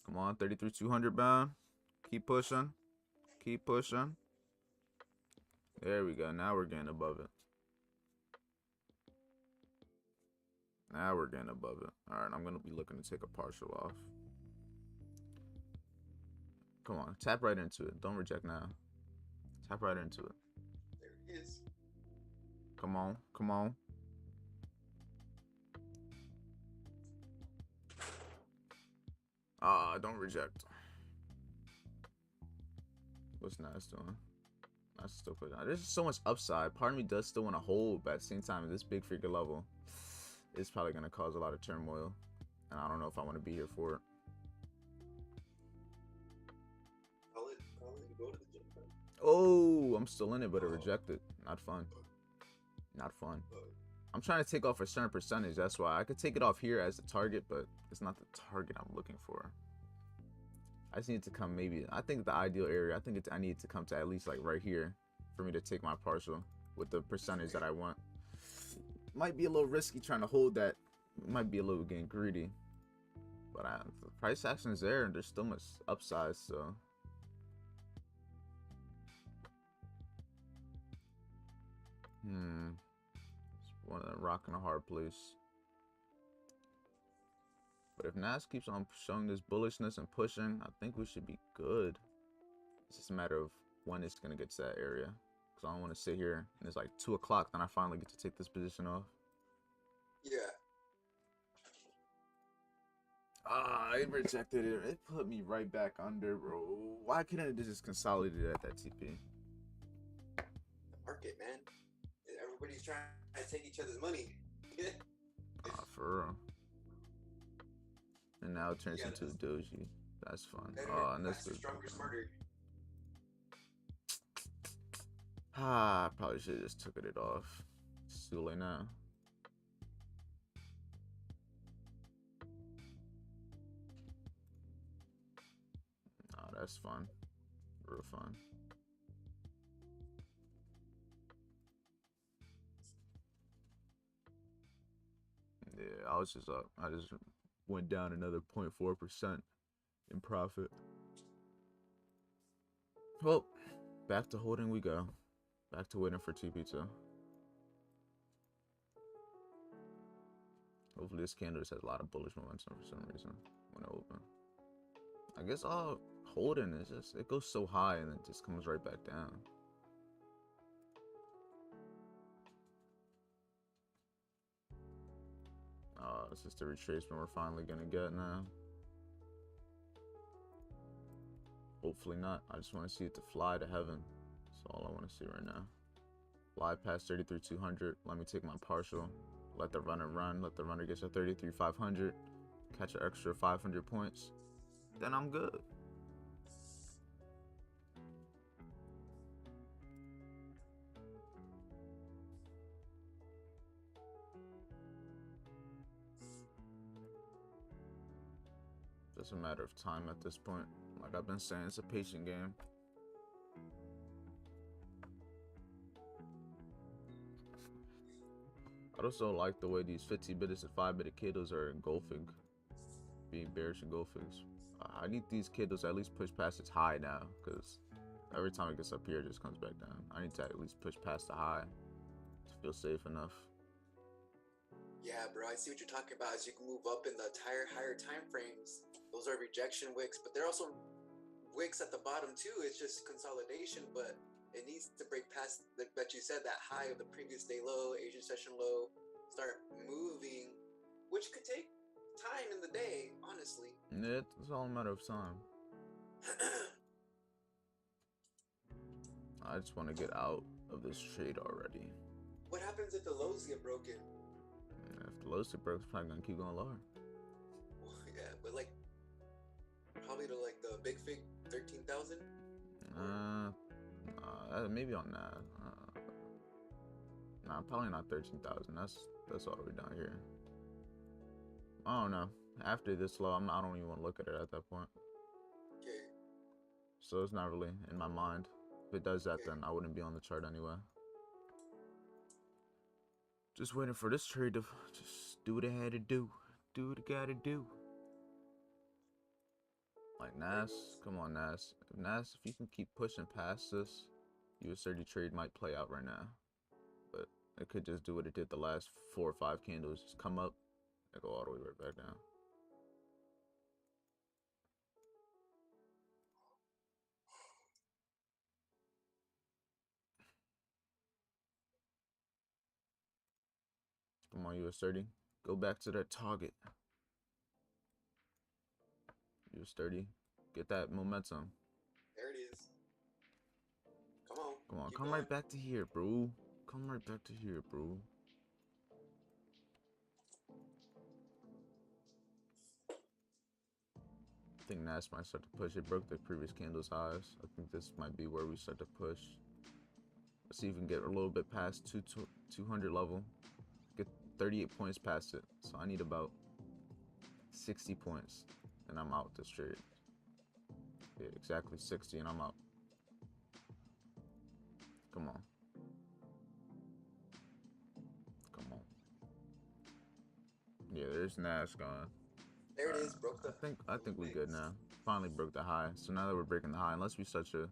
Come on, 33,200 bound. Keep pushing. Keep pushing. There we go. Now we're getting above it. Now we're getting above it. All right, I'm going to be looking to take a partial off. Come on, tap right into it. Don't reject now. Tap right into it. There it is. Come on, come on. Don't reject. What's Nas doing? Nas still putting out. There's so much upside. Part of me does still want to hold, but at the same time, at this big figure level, it's probably going to cause a lot of turmoil. And I don't know if I want to be here for it. Call it, go to the gym, bro. Oh, I'm still in it, but it rejected. Not fun. Not fun. I'm trying to take off a certain percentage. That's why I could take it off here as the target, but it's not the target I'm looking for. I just need to come maybe. I think the ideal area. I need to come to at least like right here for me to take my partial with the percentage that I want. Might be a little risky trying to hold that. Might be a little getting greedy, but the price action is there and there's still much upside. So. It's one of the rock and a hard place. But if Nas keeps on showing this bullishness and pushing, I think we should be good. It's just a matter of when it's going to get to that area. Because I don't want to sit here and it's like 2 o'clock, then I finally get to take this position off. Yeah. It rejected it. It put me right back under, bro. Why couldn't it just consolidate at that TP? The market, man. Everybody's trying to take each other's money. For real. And now it turns into a doji. That's fun. And this is stronger, smarter. I probably should have just took it off. It's too late now. That's fun. Real fun. Yeah, I was just up. I just went down another 0.4% in profit. Well, back to holding we go. Back to waiting for TP2. Hopefully this candle just has a lot of bullish momentum for some reason when it open. I guess all holding is just, it goes so high and then just comes right back down. This is the retracement we're finally gonna get now. Hopefully not. I just want to see it to fly to heaven. That's all I want to see right now. Fly past 33,200. Let me take my partial. Let the runner run. Let the runner get to 33,500. Catch an extra 500 points. Then I'm good. Just a matter of time at this point. Like I've been saying, it's a patient game. I also like the way these 50-bit and 5-bit kiddos are engulfing, being bearish engulfings. I need these kiddos to at least push past its high now, because every time it gets up here, it just comes back down. I need to at least push past the high to feel safe enough. Yeah, bro, I see what you're talking about. As you can move up in the higher time frames, those are rejection wicks, but they're also wicks at the bottom too. It's just consolidation, but it needs to break past that you said, that high of the previous day low, Asian session low, start moving, which could take time in the day, honestly. It's all a matter of time. I just want to get out of this trade already. What happens if the lows get broken? If the lows get broken, it's probably gonna keep going lower. Well, yeah, but like probably to like the big fig 13,000. Maybe on that. Nah, probably not 13,000. That's all the way down here. I don't know. After this low, I don't even want to look at it at that point. Okay. So it's not really in my mind. If it does that, then I wouldn't be on the chart anyway. Just waiting for this trade to just do what it had to do. Do what it gotta do. Like Nas, come on Nas. Nas, if you can keep pushing past this, US30 trade might play out right now. But it could just do what it did the last 4 or 5 candles. Just come up and go all the way right back down. Come on, US30. Go back to that target. US30. Get that momentum. There it is. Come on. Come on, Keep come going. right back to here, bro. Come right back to here, bro. I think Nas might start to push. It broke the previous candle's highs. I think this might be where we start to push. Let's see if we can get a little bit past 200 level. Get 38 points past it. So I need about 60 points. And I'm out this trade. Yeah, exactly 60 and I'm out. Come on. Come on. Yeah, there's Nas gone. There it is. Broke the. I think we're good now. Finally broke the high. So now that we're breaking the high, unless we start to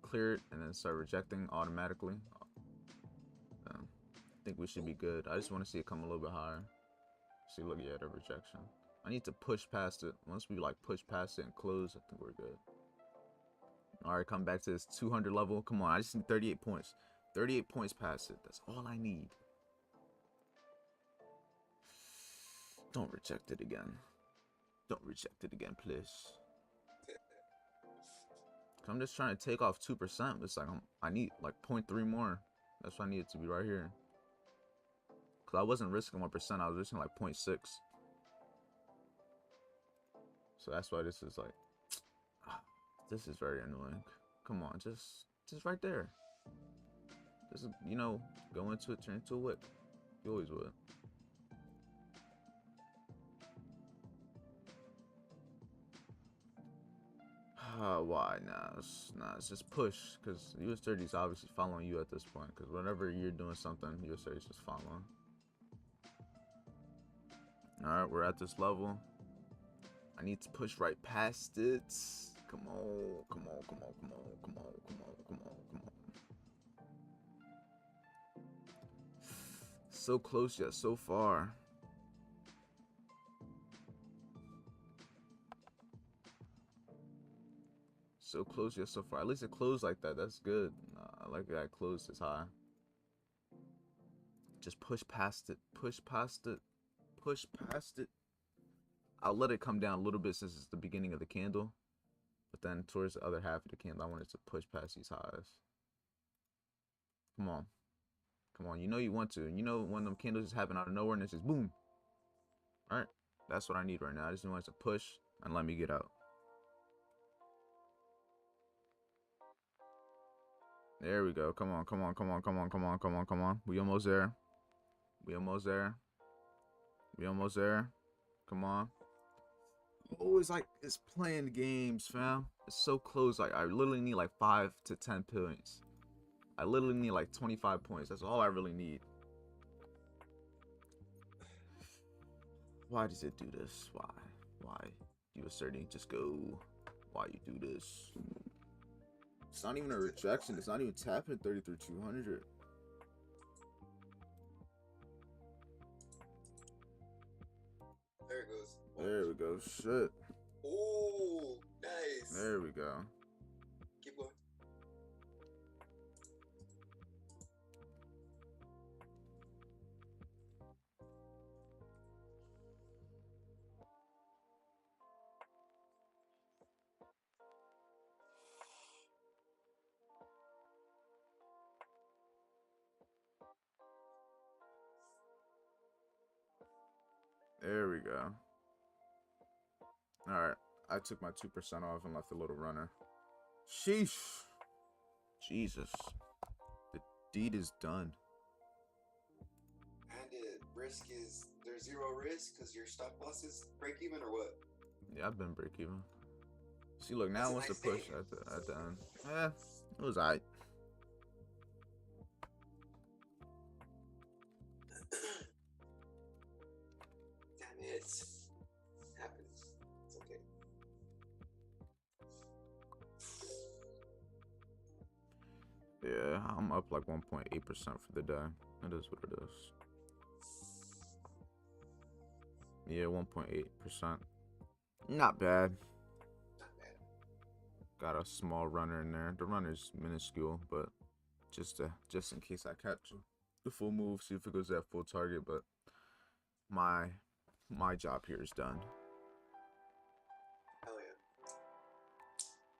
clear it and then start rejecting automatically, I think we should be good. I just want to see it come a little bit higher. See, look, yeah, the rejection. I need to push past it. Once we like push past it and close, I think we're good. All right, come back to this 200 level. Come on, I just need 38 points. 38 points past it. That's all I need. Don't reject it again. Don't reject it again, please. I'm just trying to take off 2%. It's like I need like 0.3 more. That's why I need it to be right here. Cause I wasn't risking 1%. I was risking like 0.6. So that's why this is like, this is very annoying. Come on, just right there. Just, you know, go into it, turn into a whip. You always would. Why? Nah, it's just push. Because US30 is obviously following you at this point. Because whenever you're doing something, US30 is just following. Alright, we're at this level. I need to push right past it. Come on, come on, come on, come on, come on, come on, come on, come on. So close yet so far. So close yet so far. At least it closed like that. That's good. I like that it closed this high. Just push past it. Push past it. Push past it. I'll let it come down a little bit since it's the beginning of the candle. But then towards the other half of the candle, I want it to push past these highs. Come on. Come on. You know you want to. You know when them candles just happen out of nowhere and it's just boom. Alright. That's what I need right now. I just want it to push and let me get out. There we go. Come on, come on, come on, come on, come on, come on, come on. We almost there. We almost there. We almost there. Come on. Always like it's playing games, fam. It's so close. Like I literally need like 5 to 10 points. I literally need like 25 points. That's all I really need. Why does it do this? Why? Why? US30, just go. Why you do this? It's not even a rejection. It's not even tapping 33,200. There it goes. There we go. Shit. Ooh, nice. There we go. Keep going. There we go. Alright. I took my 2% off and left a little runner. Sheesh. Jesus. The deed is done. risk is there's zero risk because your stop loss is break even or what? Yeah, I've been break even. See, look, now That's a what's nice the push day. at the end? Yeah, it was alright. Damn it. Happens. It's okay. Yeah, I'm up like 1.8% for the day. It is what it is. Yeah, 1.8%. Not bad. Not bad. Got a small runner in there. The runner's minuscule, but just in case I catch the full move, see if it goes at full target. But my job here is done. Hell yeah.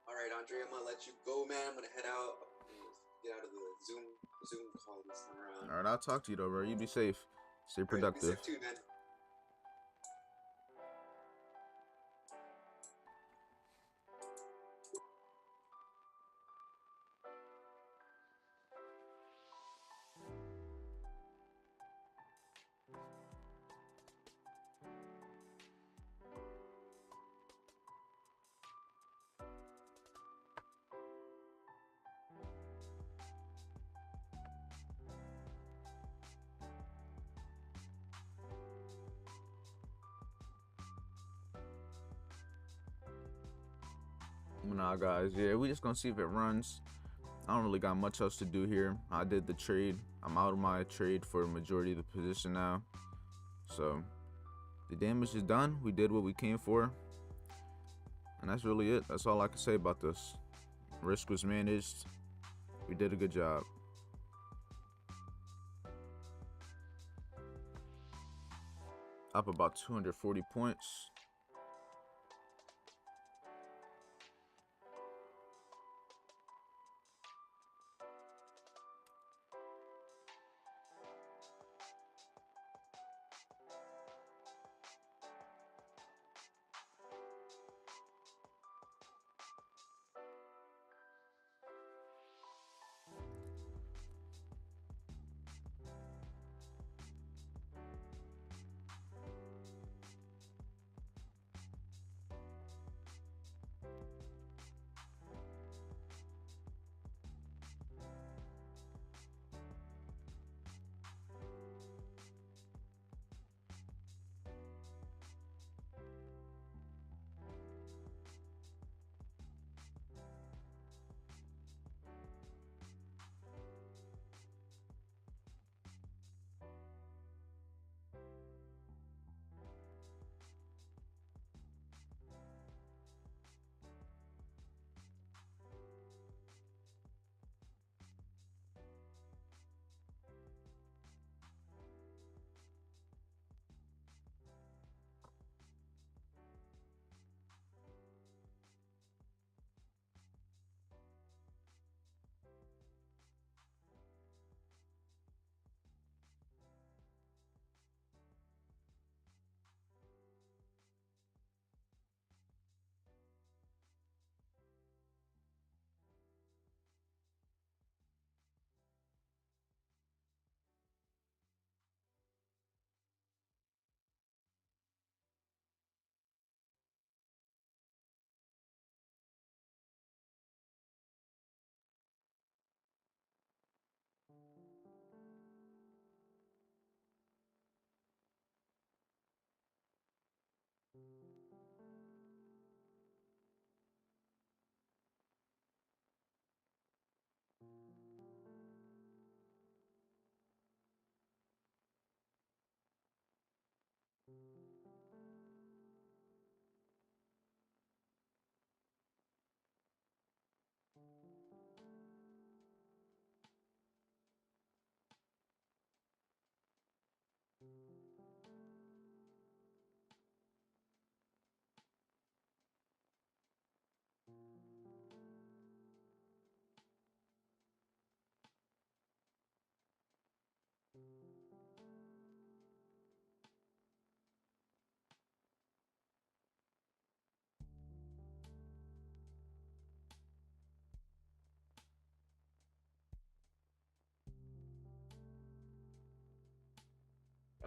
All right, Andre, I'm gonna let you go, man. I'm gonna head out. Get out of the Zoom call this time around. All right, I'll talk to you though, bro. You be safe. Stay productive. All right, be safe too, man. Nah, guys. Yeah, we just gonna see if it runs. I don't really got much else to do here. I did the trade. I'm out of my trade for a majority of the position now. So the damage is done. We did what we came for. And that's really it. That's all I can say about this. Risk was managed. We did a good job. Up about 240 points.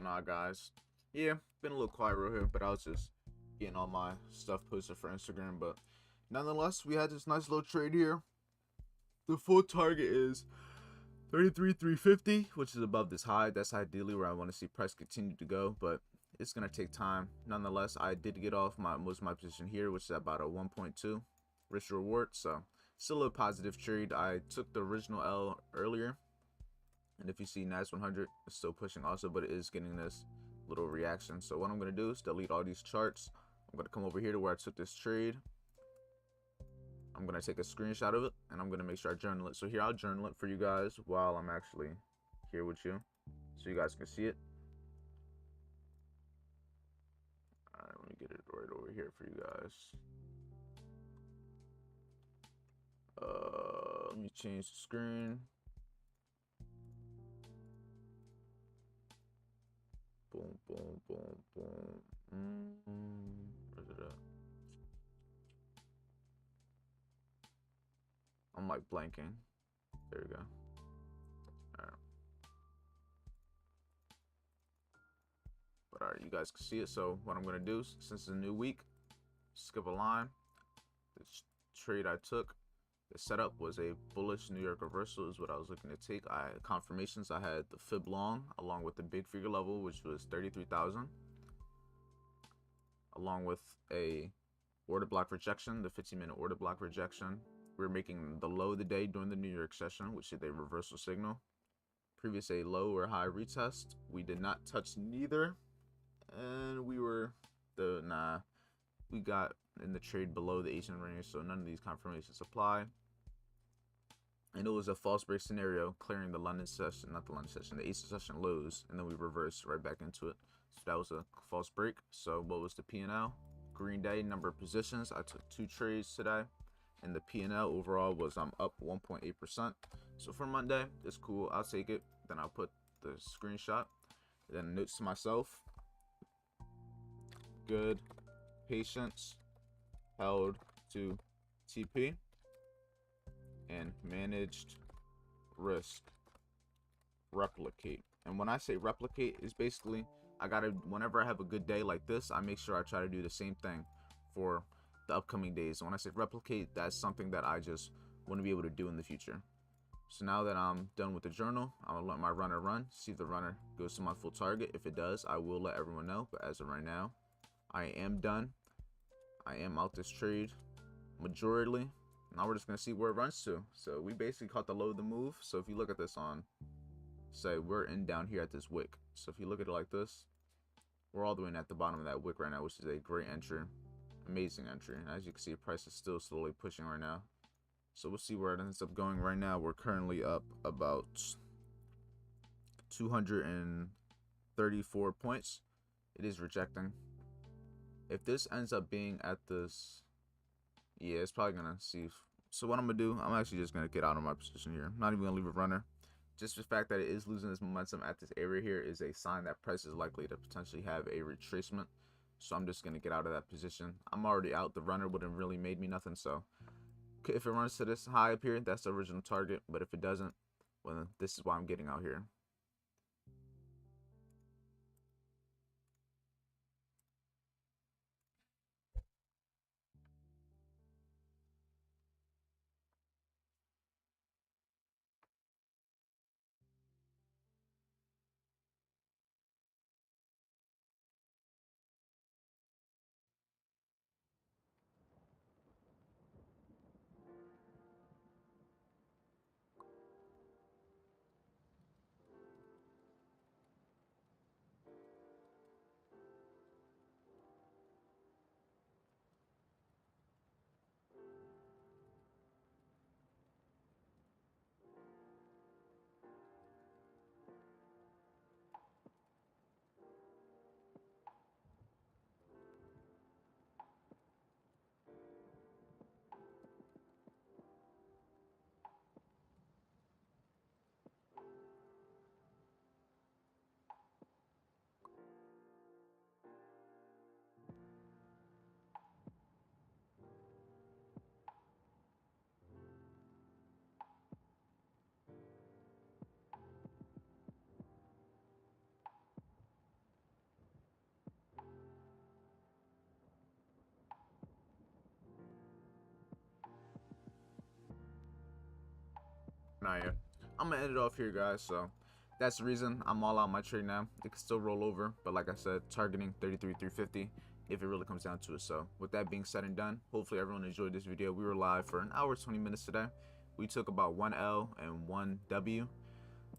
nah, guys. Yeah, been a little quiet real here, but I was just getting all my stuff posted for Instagram. But nonetheless, we had this nice little trade here. The full target is 33,350, which is above this high. That's ideally where I want to see price continue to go, but it's gonna take time. Nonetheless, I did get off my position here, which is about a 1.2 risk reward. So still a positive trade. I took the original L earlier, and if you see NAS 100 is still pushing also, but it is getting this little reaction. So what I'm gonna do is delete all these charts. I'm gonna come over here to where I took this trade. I'm gonna take a screenshot of it, and I'm gonna make sure I journal it. So here, I'll journal it for you guys while I'm actually here with you, so you guys can see it. All right, let me get it right over here for you guys. Let me change the screen. Boom, boom, boom, boom. Where's it at? I'm like blanking. There we go. All right. But all right, you guys can see it. So what I'm gonna do, since it's a new week, skip a line. This trade I took, the setup was a bullish New York reversal is what I was looking to take. I had confirmations. I had the fib long along with the big figure level, which was 33,000, along with a order block rejection, the 15-minute order block rejection. We were making the low of the day during the New York session, which is a reversal signal. Previous a low or high retest. We did not touch neither, and we got in the trade below the Asian range, so none of these confirmations apply. And it was a false break scenario, clearing the London session, not the London session, the Asian session lows, and then we reversed right back into it. So that was a false break. So what was the P&L? Green day, number of positions. I took 2 trades today, and the P&L overall was I'm up 1.8%. So for Monday, it's cool. I'll take it. Then I'll put the screenshot. Then notes to myself. Good patience held to TP and managed risk replicate. And when I say replicate, is basically whenever I have a good day like this, I make sure I try to do the same thing for the upcoming days. And when I say replicate, that's something that I just want to be able to do in the future. So now that I'm done with the journal, I'm gonna let my runner run, see if the runner goes to my full target. If it does, I will let everyone know. But as of right now, I am done. I am out this trade majorly. Now we're just gonna see where it runs to. So we basically caught the low of the move. So if you look at this on, say we're in down here at this wick. So if you look at it like this, we're all the way at the bottom of that wick right now, which is a great entry, amazing entry. And as you can see, the price is still slowly pushing right now. So we'll see where it ends up going. Right now, we're currently up about 234 points. It is rejecting. If this ends up being at this, yeah, it's probably gonna see. So what I'm gonna do, I'm actually just gonna get out of my position here. I'm not even gonna leave a runner. Just the fact that it is losing its momentum at this area here is a sign that price is likely to potentially have a retracement. So I'm just gonna get out of that position. I'm already out. The runner wouldn't really made me nothing. So if it runs to this high up here, that's the original target. But if it doesn't, well, this is why I'm getting out here. Not yet. I'm gonna end it off here, guys. So that's the reason I'm all out my trade now. It can still roll over, but like I said, targeting 33,350 if it really comes down to it. So with that being said and done, hopefully everyone enjoyed this video. We were live for an hour 20 minutes today. We took about 1 L and 1 W,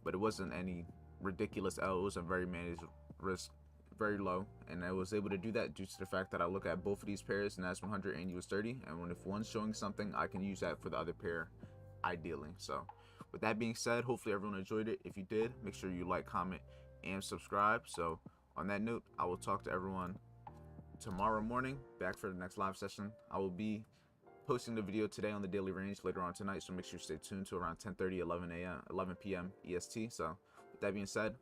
but it wasn't any ridiculous L. It was a very managed risk, very low, and I was able to do that due to the fact that I look at both of these pairs, NAS 100 and US 30, and if one's showing something, I can use that for the other pair ideally. So with that being said, hopefully everyone enjoyed it. If you did, make sure you like, comment, and subscribe. So on that note, I will talk to everyone tomorrow morning, back for the next live session. I will be posting the video today on the daily range later on tonight, so make sure you stay tuned to around 10:30, 11 p.m. EST. So with that being said,